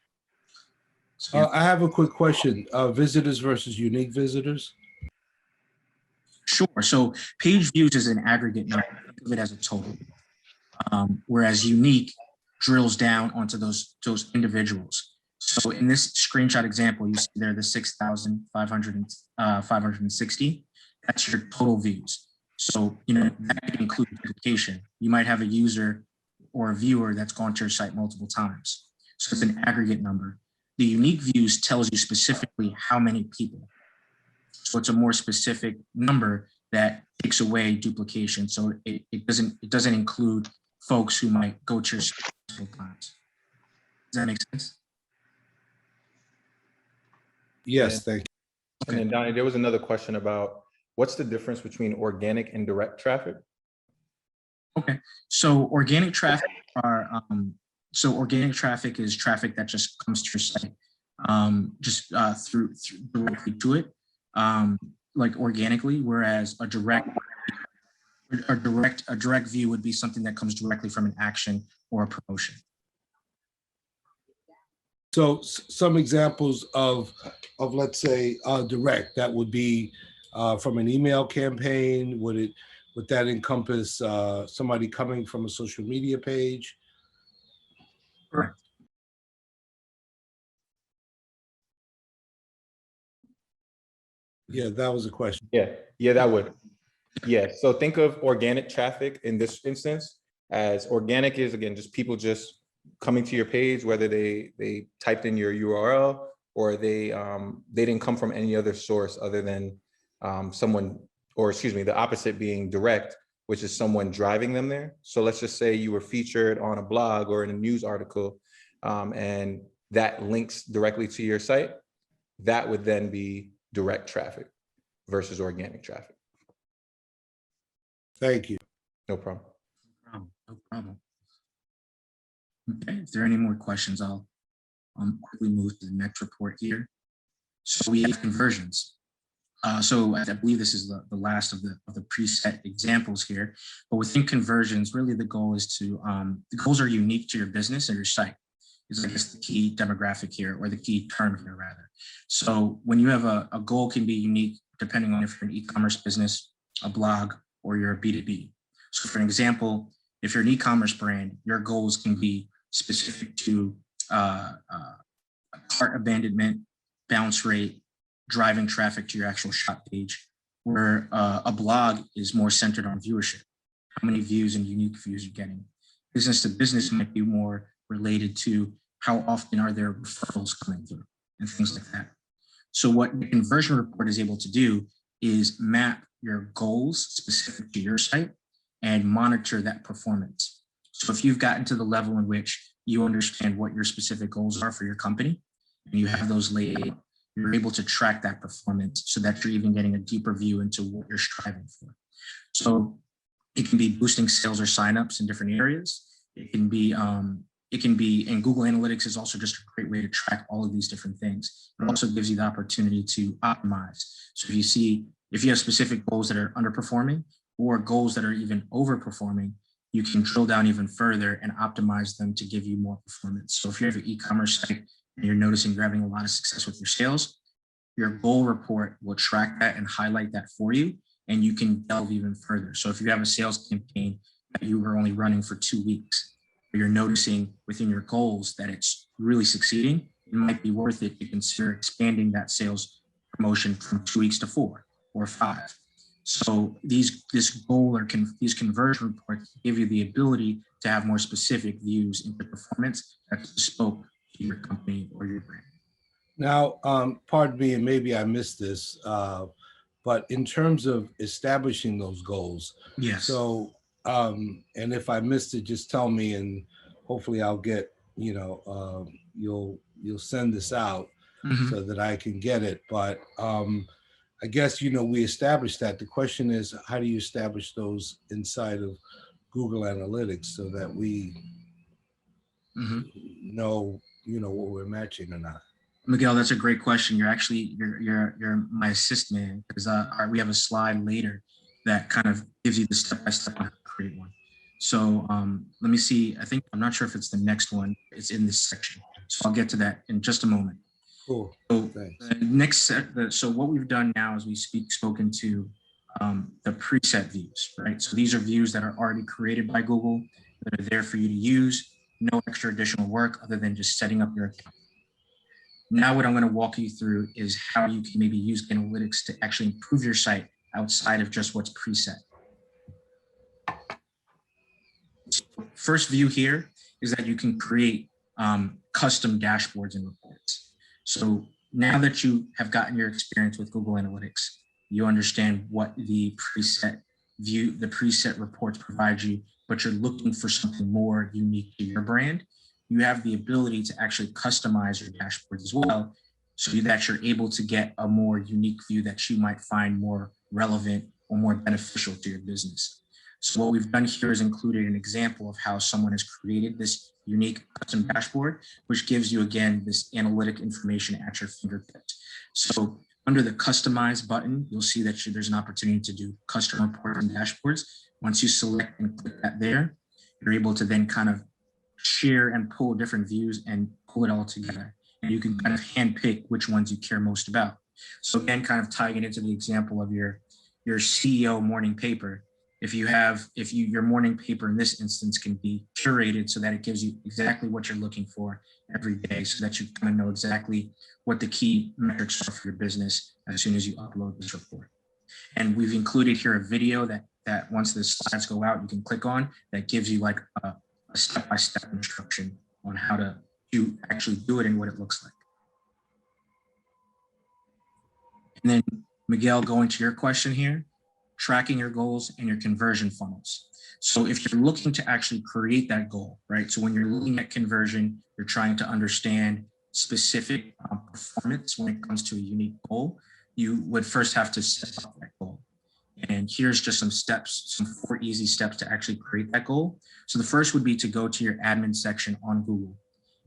So, yeah. I have a quick question. Visitors versus unique visitors? Sure. So page views is an aggregate number. Think of it as a total. Whereas unique drills down onto those individuals. So in this screenshot example, you see there the 6,560. That's your total views. So, that can include duplication. You might have a user or a viewer that's gone to your site multiple times. So it's an aggregate number. The unique views tells you specifically how many people. So it's a more specific number that takes away duplication. So it doesn't include folks who might go to your site multiple times. Does that make sense? Yes, thank you. And then Donnie, there was another question about what's the difference between organic and direct traffic? Okay, so organic traffic is traffic that just comes to your site, through directly to it, like organically. Whereas a direct view would be something that comes directly from an action or a promotion. So some examples of let's say direct, that would be from an email campaign. Would that encompass somebody coming from a social media page? Correct. Yeah, that was a question. Yeah, that would. Yeah, so think of organic traffic in this instance as organic is, again, just people just coming to your page, whether they typed in your URL or they didn't come from any other source other than someone, or excuse me, the opposite being direct, which is someone driving them there. So let's just say you were featured on a blog or in a news article, and that links directly to your site. That would then be direct traffic versus organic traffic. Thank you. No problem. No problem. Okay, if there are any more questions, I'll quickly move to the next report here. So we have conversions. So I believe this is the last of the preset examples here, but within conversions, really the goal is to, the goals are unique to your business or your site. Is I guess the key demographic here, or the key term here rather. So when you have a goal can be unique depending on if you're an e-commerce business, a blog, or you're a B2B. So for an example, if you're an e-commerce brand, your goals can be specific to cart abandonment, bounce rate, driving traffic to your actual shop page, where a blog is more centered on viewership. How many views and unique views you're getting. Business to business might be more related to how often are there referrals coming through and things like that. So what the conversion report is able to do is map your goals specific to your site and monitor that performance. So if you've gotten to the level in which you understand what your specific goals are for your company and you have those laid out, you're able to track that performance so that you're even getting a deeper view into what you're striving for. So it can be boosting sales or signups in different areas. It can be, and Google Analytics is also just a great way to track all of these different things. It also gives you the opportunity to optimize. So if you have specific goals that are underperforming or goals that are even overperforming, you can drill down even further and optimize them to give you more performance. So if you have an e-commerce site and you're noticing you're having a lot of success with your sales, your goal report will track that and highlight that for you, and you can delve even further. So if you have a sales campaign that you were only running for 2 weeks, but you're noticing within your goals that it's really succeeding, it might be worth it to consider expanding that sales promotion from 2 weeks to 4 or 5. So these conversion reports give you the ability to have more specific views into performance that's bespoke to your company or your brand. Now, pardon me, and maybe I missed this, but in terms of establishing those goals, Yes. so, and if I missed it, just tell me, and hopefully I'll get, you'll send this out Mhm. so that I can get it. But I guess, we established that. The question is, how do you establish those inside of Google Analytics so that we Mhm. know, what we're matching or not? Miguel, that's a great question. You're actually you're my assist man, because we have a slide later that kind of gives you the step by step on how to create one. So let me see. I'm not sure if it's the next one. It's in this section, so I'll get to that in just a moment. Cool. So Thanks. the next set. So what we've done now is spoken to the preset views, right? So these are views that are already created by Google that are there for you to use. No extra additional work other than just setting up your account. Now what I'm going to walk you through is how you can maybe use analytics to actually improve your site outside of just what's preset. First view here is that you can create custom dashboards and reports. So now that you have gotten your experience with Google Analytics, you understand what the preset view, the preset reports provide you, but you're looking for something more unique to your brand. You have the ability to actually customize your dashboards as well, so that you're able to get a more unique view that you might find more relevant or more beneficial to your business. So what we've done here is included an example of how someone has created this unique custom dashboard, which gives you, again, this analytic information at your fingertips. So under the customize button, you'll see that there's an opportunity to do custom reports and dashboards. Once you select and click that there, you're able to then kind of share and pull different views and pull it all together. And you can kind of handpick which ones you care most about. So again, kind of tying it into the example of your CEO morning paper. Your morning paper in this instance can be curated so that it gives you exactly what you're looking for every day, so that you kind of know exactly what the key metrics are for your business as soon as you upload this report. And we've included here a video that once the slides go out, you can click on, that gives you like a step-by-step instruction on how to actually do it and what it looks like. And then Miguel, going to your question here, tracking your goals and your conversion funnels. So if you're looking to actually create that goal, right? So when you're looking at conversion, you're trying to understand specific performance when it comes to a unique goal, you would first have to set up that goal. And here's just some steps, some 4 easy steps to actually create that goal. So the first would be to go to your admin section on Google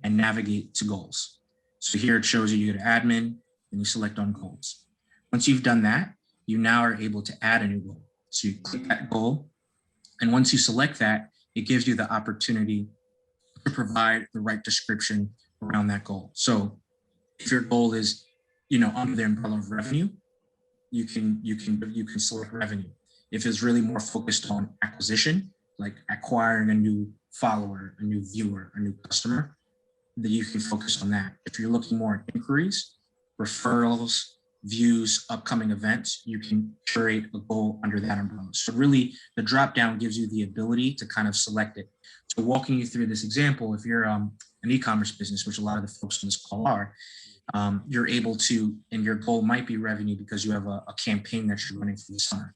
and navigate to goals. So here it shows you go to admin and you select on goals. Once you've done that, you now are able to add a new goal. So you click that goal, and once you select that, it gives you the opportunity to provide the right description around that goal. So if your goal is, under the umbrella of revenue, you can select revenue. If it's really more focused on acquisition, like acquiring a new follower, a new viewer, a new customer, then you can focus on that. If you're looking more at inquiries, referrals, views, upcoming events, you can curate a goal under that umbrella. So really the drop down gives you the ability to kind of select it. So walking you through this example, if you're an e-commerce business, which a lot of the folks on this call are, you're able to, and your goal might be revenue because you have a campaign that you're running for the summer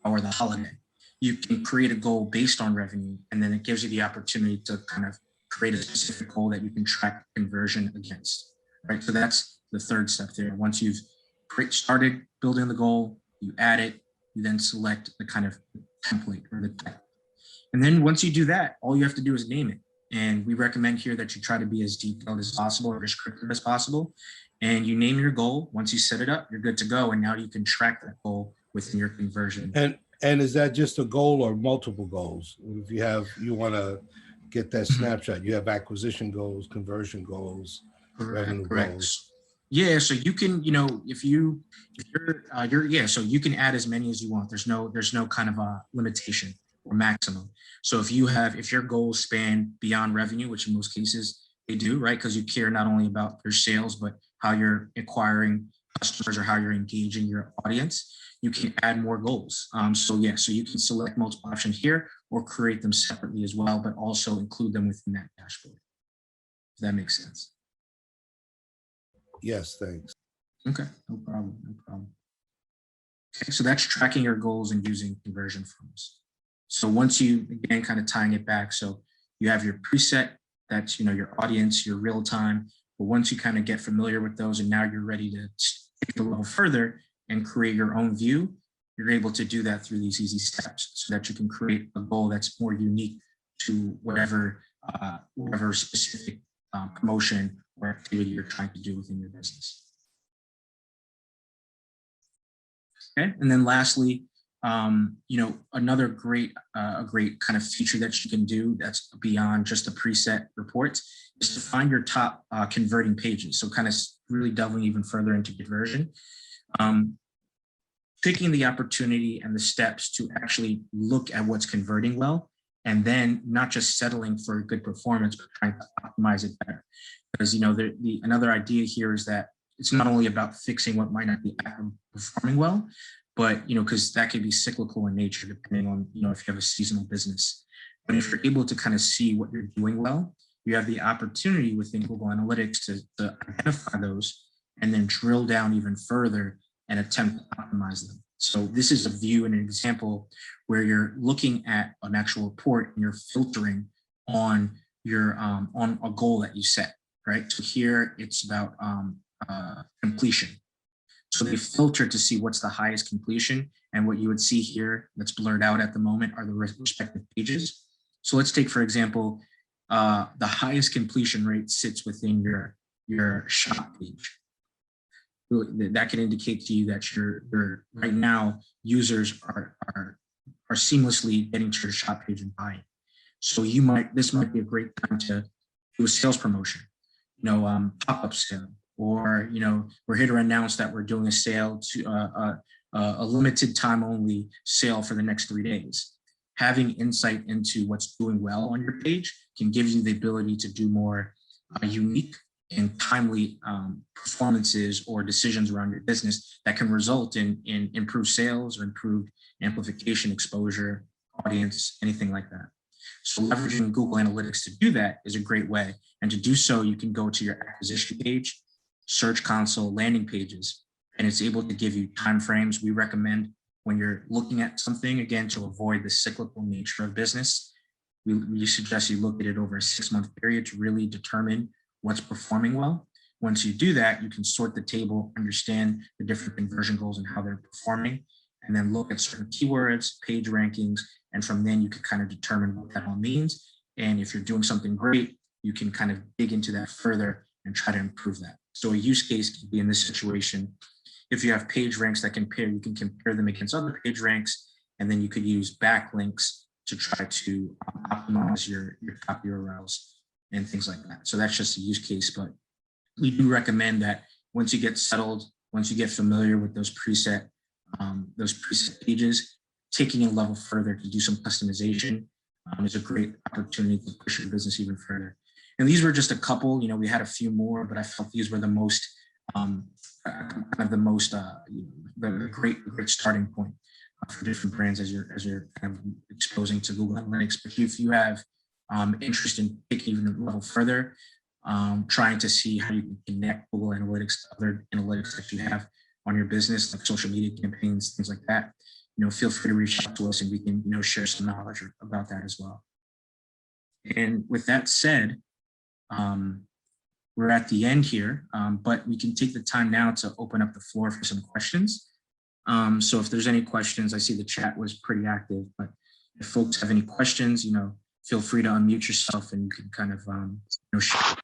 or the holiday. You can create a goal based on revenue, and then it gives you the opportunity to kind of create a specific goal that you can track conversion against, right? So that's the third step there. Once you've started building the goal, you add it, you then select the kind of template or the type. And then once you do that, all you have to do is name it. And we recommend here that you try to be as detailed as possible or descriptive as possible. And you name your goal. Once you set it up, you're good to go. And now you can track that goal within your conversion. And is that just a goal or multiple goals? If you want to get that snapshot, you have acquisition goals, conversion goals, revenue goals. Yeah, so you can, so you can add as many as you want. There's no kind of a limitation or maximum. So if your goals span beyond revenue, which in most cases they do, right? Because you care not only about your sales, but how you're acquiring customers or how you're engaging your audience, you can add more goals. So you can select multiple options here or create them separately as well, but also include them within that dashboard. If that makes sense. Yes, thanks. Okay, no problem, no problem. Okay, so that's tracking your goals and using conversion flows. So once you, again, kind of tying it back, so you have your preset, that's, your audience, your real time. But once you kind of get familiar with those and now you're ready to take it a little further and create your own view, you're able to do that through these easy steps so that you can create a goal that's more unique to whatever specific promotion or activity you're trying to do within your business. Okay, and then lastly, another great kind of feature that you can do that's beyond just a preset reports is to find your top converting pages. So kind of really delving even further into conversion, taking the opportunity and the steps to actually look at what's converting well, and then not just settling for a good performance, but trying to optimize it better. Because another idea here is that it's not only about fixing what might not be performing well, but because that can be cyclical in nature depending on if you have a seasonal business. But if you're able to kind of see what you're doing well, you have the opportunity within Google Analytics to identify those and then drill down even further and attempt to optimize them. So this is a view and an example where you're looking at an actual report and you're filtering on your on a goal that you set, right? So here it's about completion. So they filter to see what's the highest completion, and what you would see here that's blurred out at the moment are the respective pages. So let's take, for example, the highest completion rate sits within your shop page. That can indicate to you that your right now users are seamlessly getting to your shop page and buying. So this might be a great time to do a sales promotion, pop-up sale, or we're here to announce that we're doing a sale to a limited time only sale for the next 3 days. Having insight into what's doing well on your page can give you the ability to do more unique and timely performances or decisions around your business that can result in improved sales or improved amplification, exposure, audience, anything like that. So leveraging Google Analytics to do that is a great way. And to do so, you can go to your acquisition page, Search Console, landing pages, and it's able to give you timeframes. We recommend when you're looking at something, again, to avoid the cyclical nature of business, we suggest you look at it over a 6-month period to really determine what's performing well. Once you do that, you can sort the table, understand the different conversion goals and how they're performing, and then look at certain keywords, page rankings, and from then you can kind of determine what that all means. And if you're doing something great, you can kind of dig into that further and try to improve that. So a use case could be in this situation. If you have page ranks that compare, you can compare them against other page ranks, and then you could use backlinks to try to optimize your top URLs and things like that. So that's just a use case, but we do recommend that once you get settled, once you get familiar with those preset pages, taking it a level further to do some customization is a great opportunity to push your business even further. And these were just a couple, we had a few more, but I felt these were the most, the great starting point for different brands as you're kind of exposing to Google Analytics. But if you have interest in taking even a level further, trying to see how you can connect Google Analytics to other analytics that you have on your business, like social media campaigns, things like that, feel free to reach out to us and we can, share some knowledge about that as well. And with that said, we're at the end here, but we can take the time now to open up the floor for some questions. So if there's any questions, I see the chat was pretty active, but if folks have any questions, feel free to unmute yourself and you can kind of, share.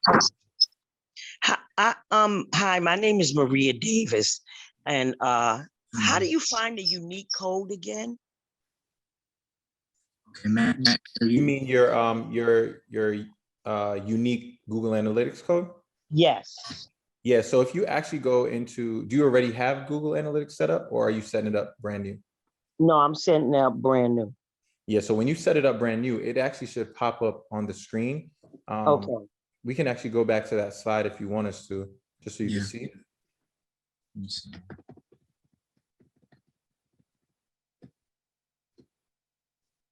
Hi, my name is Maria Davis, and how do you find the unique code again? Okay, Matt, You mean your unique Google Analytics code? Yes. Yeah, so if you actually go into, do you already have Google Analytics set up or are you setting it up brand new? No, I'm setting up brand new. Yeah, so when you set it up brand new, it actually should pop up on the screen. Okay. We can actually go back to that slide if you want us to, just so you can see.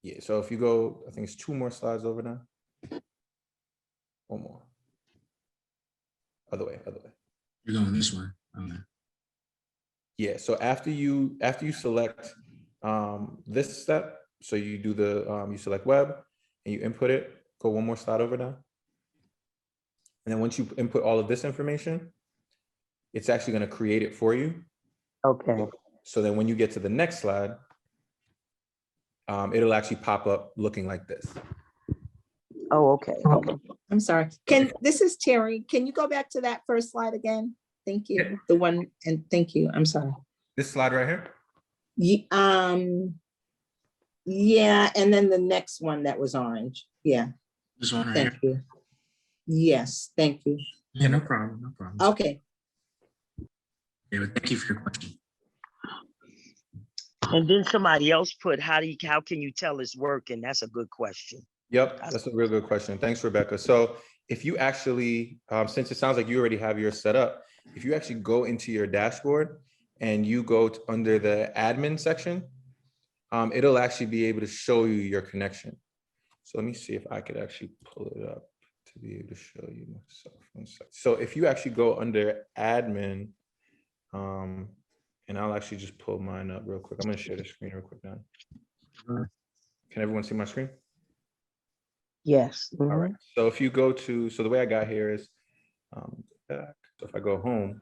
Yeah, so if you go, I think it's 2 more slides over now. 1 more. Other way. You're going this way. Okay. Yeah, so after you select this step, so you do the you select web and you input it, go one more slide over now. And then once you input all of this information, it's actually going to create it for you. Okay. So then when you get to the next slide, it'll actually pop up looking like this. Oh, okay. Okay. I'm sorry. This is Terry. Can you go back to that first slide again? Thank Yeah. you. The one, and thank you. I'm sorry. This slide right here. Yeah, and then the next one that was orange. Yeah, This one right thank here. you. Yes, thank you. Yeah, no problem. No problem. Okay. Yeah, but thank you for your question. And then somebody else put, how can you tell it's working? That's a good question. Yep, that's a real good question. Thanks, Rebecca. So if you actually, since it sounds like you already have yours set up, if you actually go into your dashboard and you go under the admin section, it'll actually be able to show you your connection. So let me see if I could actually pull it up to be able to show you myself. One sec. So if you actually go under admin, and I'll actually just pull mine up real quick. I'm gonna share the screen real quick now. Can everyone see my screen? Yes. All right. So if you go to, so the way I got here is, back. So if I go home,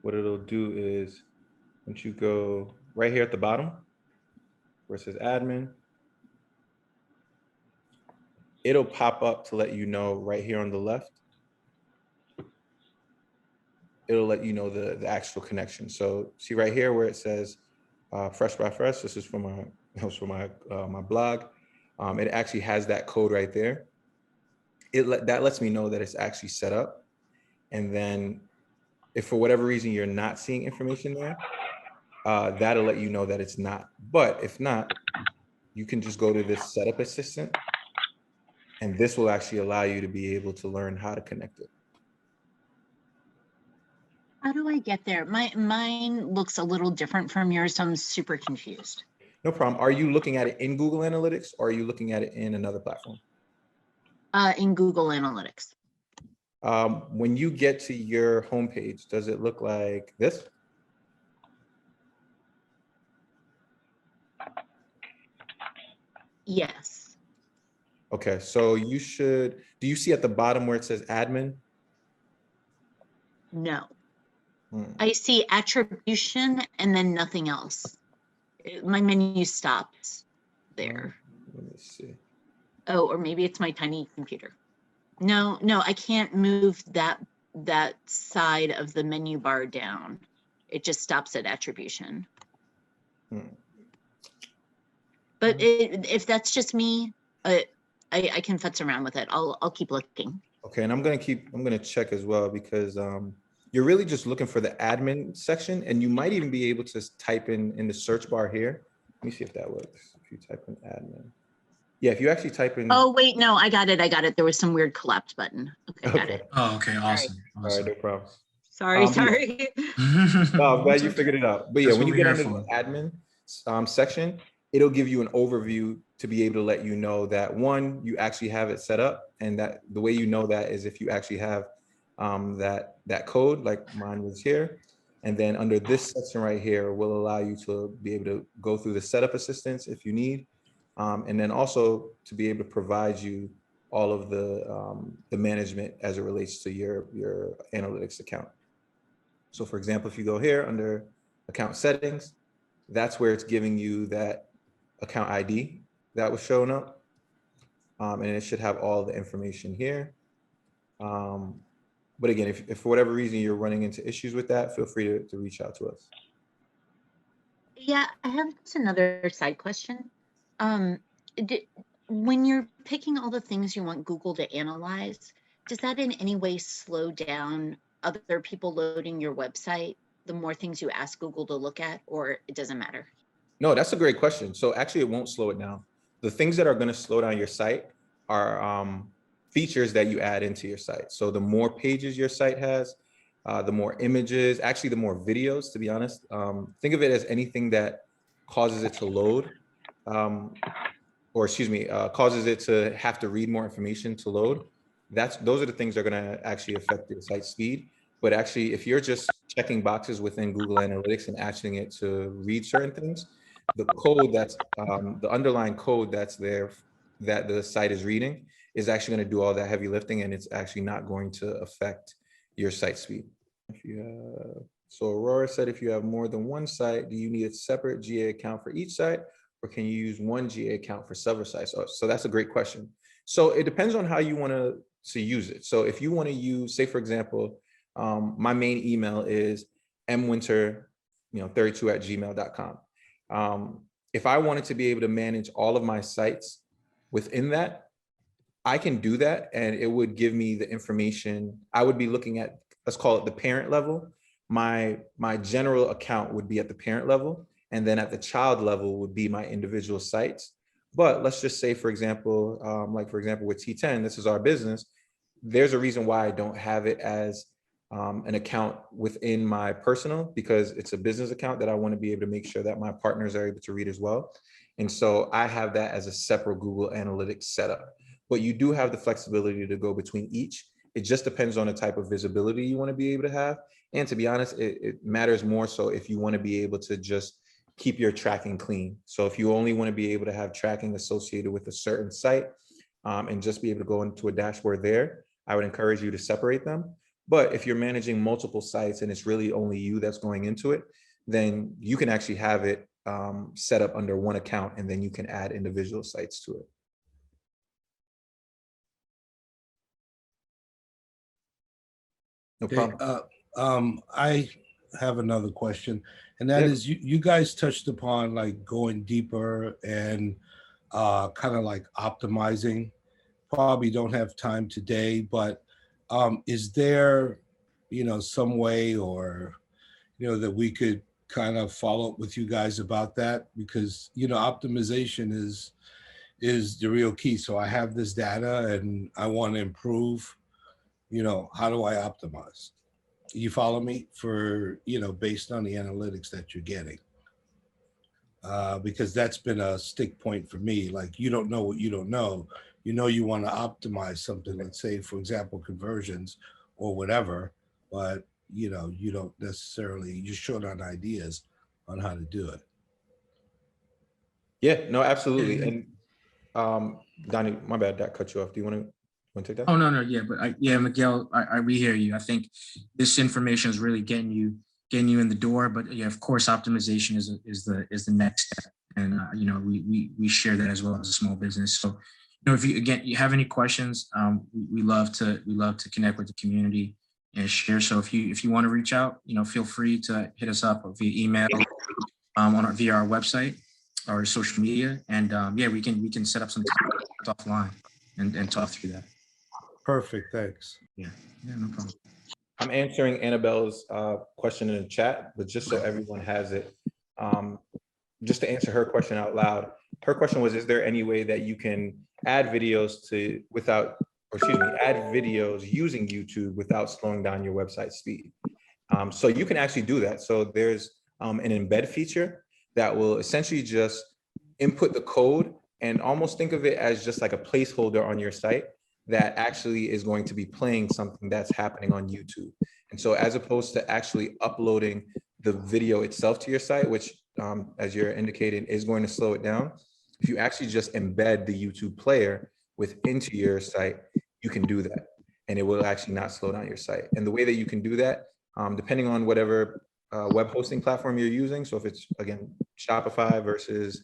what it'll do is, once you go right here at the bottom, where it says admin, it'll pop up to let you know right here on the left. It'll let you know the actual connection. So see right here where it says Fresh by Fresh. This is from my blog. It actually has that code right there. That lets me know that it's actually set up. And then if for whatever reason you're not seeing information there, that'll let you know that it's not. But if not, you can just go to this setup assistant, and this will actually allow you to be able to learn how to connect it. How do I get there? Mine looks a little different from yours, so I'm super confused. No problem. Are you looking at it in Google Analytics, or are you looking at it in another platform? In Google Analytics. When you get to your homepage, does it look like this? Yes. Okay, so you should, do you see at the bottom where it says admin? No. Hmm. I see attribution and then nothing else. My menu stops there. Let me see. Oh, or maybe it's my tiny computer. No, I can't move that side of the menu bar down. It just stops at attribution. Hmm. But if that's just me, I can futz around with it. I'll keep looking. Okay, and I'm gonna check as well, because you're really just looking for the admin section, and you might even be able to type in the search bar here. Let me see if that works. If you type in admin. Yeah, if you actually type in. Oh, wait, no, I got it. There was some weird collapse button. Okay, got it. Oh, okay, awesome. All right, no problem. Sorry. No, I'm glad you figured it out. But yeah, That's when what you we're get here under the admin section, it'll give you an overview to be able to let you know that, one, you actually have it set up, and that the way you know that is if you actually have that code, like mine was here. And then under this section right here will allow you to be able to go through the setup assistance if you need. And then also to be able to provide you all of the management as it relates to your analytics account. So for example, if you go here under account settings, that's where it's giving you that account ID that was showing up. And it should have all the information here. But again, if for whatever reason you're running into issues with that, feel free to reach out to us. Yeah, I have just another side question. When you're picking all the things you want Google to analyze, does that in any way slow down other people loading your website, the more things you ask Google to look at, or it doesn't matter? No, that's a great question. So actually it won't slow it down. The things that are going to slow down your site are features that you add into your site. So the more pages your site has, the more images, actually the more videos, to be honest. Think of it as anything that causes it to load, causes it to have to read more information to load. Those are the things that are going to actually affect your site speed. But actually, if you're just checking boxes within Google Analytics and asking it to read certain things, the code that's the underlying code that's there that the site is reading is actually going to do all that heavy lifting, and it's actually not going to affect your site speed. If you have, so Aurora said, if you have more than one site, do you need a separate GA account for each site, or can you use one GA account for several sites? So that's a great question. So it depends on how you want to use it. So if you want to use, say for example, my main email is mwinter32@gmail.com. If I wanted to be able to manage all of my sites within that, I can do that, and it would give me the information. I would be looking at, let's call it the parent level. My general account would be at the parent level, and then at the child level would be my individual sites. But let's just say, for example, like for example, with T10, this is our business. There's a reason why I don't have it as an account within my personal, because it's a business account that I want to be able to make sure that my partners are able to read as well. And so I have that as a separate Google Analytics setup. But you do have the flexibility to go between each. It just depends on the type of visibility you want to be able to have. And to be honest, it matters more so if you want to be able to just keep your tracking clean. So if you only want to be able to have tracking associated with a certain site and just be able to go into a dashboard there, I would encourage you to separate them. But if you're managing multiple sites and it's really only you that's going into it, then you can actually have it set up under one account, and then you can add individual sites to it. No problem. I have another question, and that is, you guys touched upon like going deeper and kind of like optimizing. Probably don't have time today, but is there, some way, or, that we could kind of follow up with you guys about that? Because, optimization is the real key. So I have this data and I want to improve, how do I optimize? You follow me? For, based on the analytics that you're getting. Because that's been a stick point for me. Like, you don't know what you don't know. You want to optimize something, let's say, for example, conversions or whatever, but you don't necessarily, you're short on ideas on how to do it. Yeah, no, absolutely. And Donnie, my bad, that cut you off. Do you want to take that? Oh, no, yeah, but Miguel, we hear you. I think this information is really getting you in the door, but yeah, of course, optimization is the next step. And we share that as well as a small business. So, if you have any questions, we love to connect with the community and share. So if you want to reach out, feel free to hit us up via email, via our website or social media, and we can set up some time offline and talk through that. Perfect, thanks. Yeah, no problem. I'm answering Annabelle's question in the chat, but just so everyone has it, just to answer her question out loud, her question was, is there any way that you can add videos add videos using YouTube without slowing down your website speed? So you can actually do that. So there's an embed feature that will essentially just input the code and almost think of it as just like a placeholder on your site that actually is going to be playing something that's happening on YouTube. And so as opposed to actually uploading the video itself to your site, which as you're indicating is going to slow it down, if you actually just embed the YouTube player into your site, you can do that. And it will actually not slow down your site. And the way that you can do that, depending on whatever web hosting platform you're using. So if it's, again, Shopify versus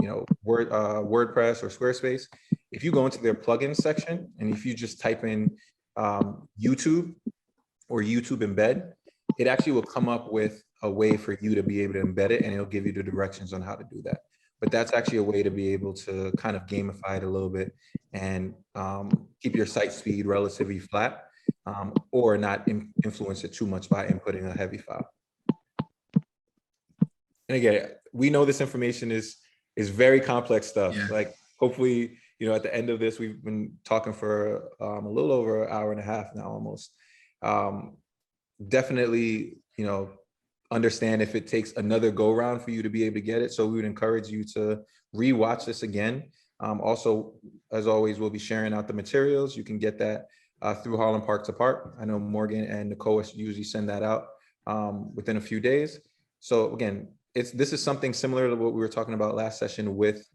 WordPress or Squarespace, if you go into their plugins section and if you just type in YouTube or YouTube embed, it actually will come up with a way for you to be able to embed it, and it'll give you the directions on how to do that. But that's actually a way to be able to kind of gamify it a little bit and keep your site speed relatively flat, or not influence it too much by inputting a heavy file. And again, we know this information is very complex stuff. Yeah. Like, hopefully, at the end of this, we've been talking for a little over an hour and a half now, almost. Definitely, understand if it takes another go round for you to be able to get it. So we would encourage you to rewatch this again. Also, as always, we'll be sharing out the materials. You can get that through Harlem Park to Park. I know Morgan and Nicole usually send that out within a few days. So again, this is something similar to what we were talking about last session with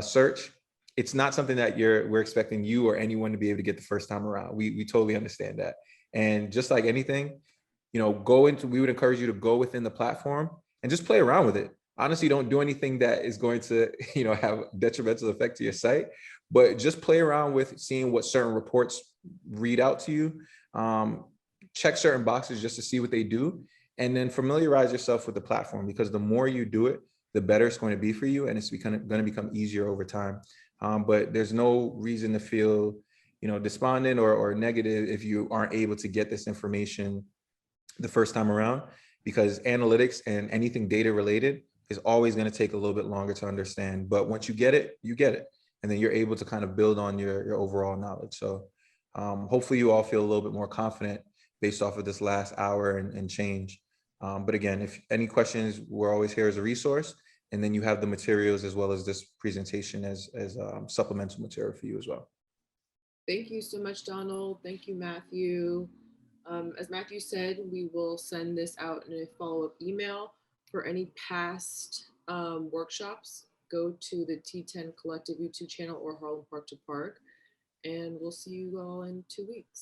search. It's not something that we're expecting you or anyone to be able to get the first time around. We totally understand that. And just like anything, we would encourage you to go within the platform and just play around with it. Honestly, don't do anything that is going to, have detrimental effect to your site, but just play around with seeing what certain reports read out to you. Check certain boxes just to see what they do, and then familiarize yourself with the platform, because the more you do it, the better it's going to be for you, and it's going to become easier over time. But there's no reason to feel, despondent or negative if you aren't able to get this information the first time around, because analytics and anything data related is always going to take a little bit longer to understand. But once you get it, and then you're able to kind of build on your overall knowledge. So hopefully you all feel a little bit more confident based off of this last hour and change. But again, if any questions, we're always here as a resource. And then you have the materials as well as this presentation as supplemental material for you as well. Thank you so much, Donald. Thank you, Matthew. As Matthew said, we will send this out in a follow-up email. For any past workshops, go to the T10 Collective YouTube channel or Harlem Park to Park, and we'll see you all in 2 weeks.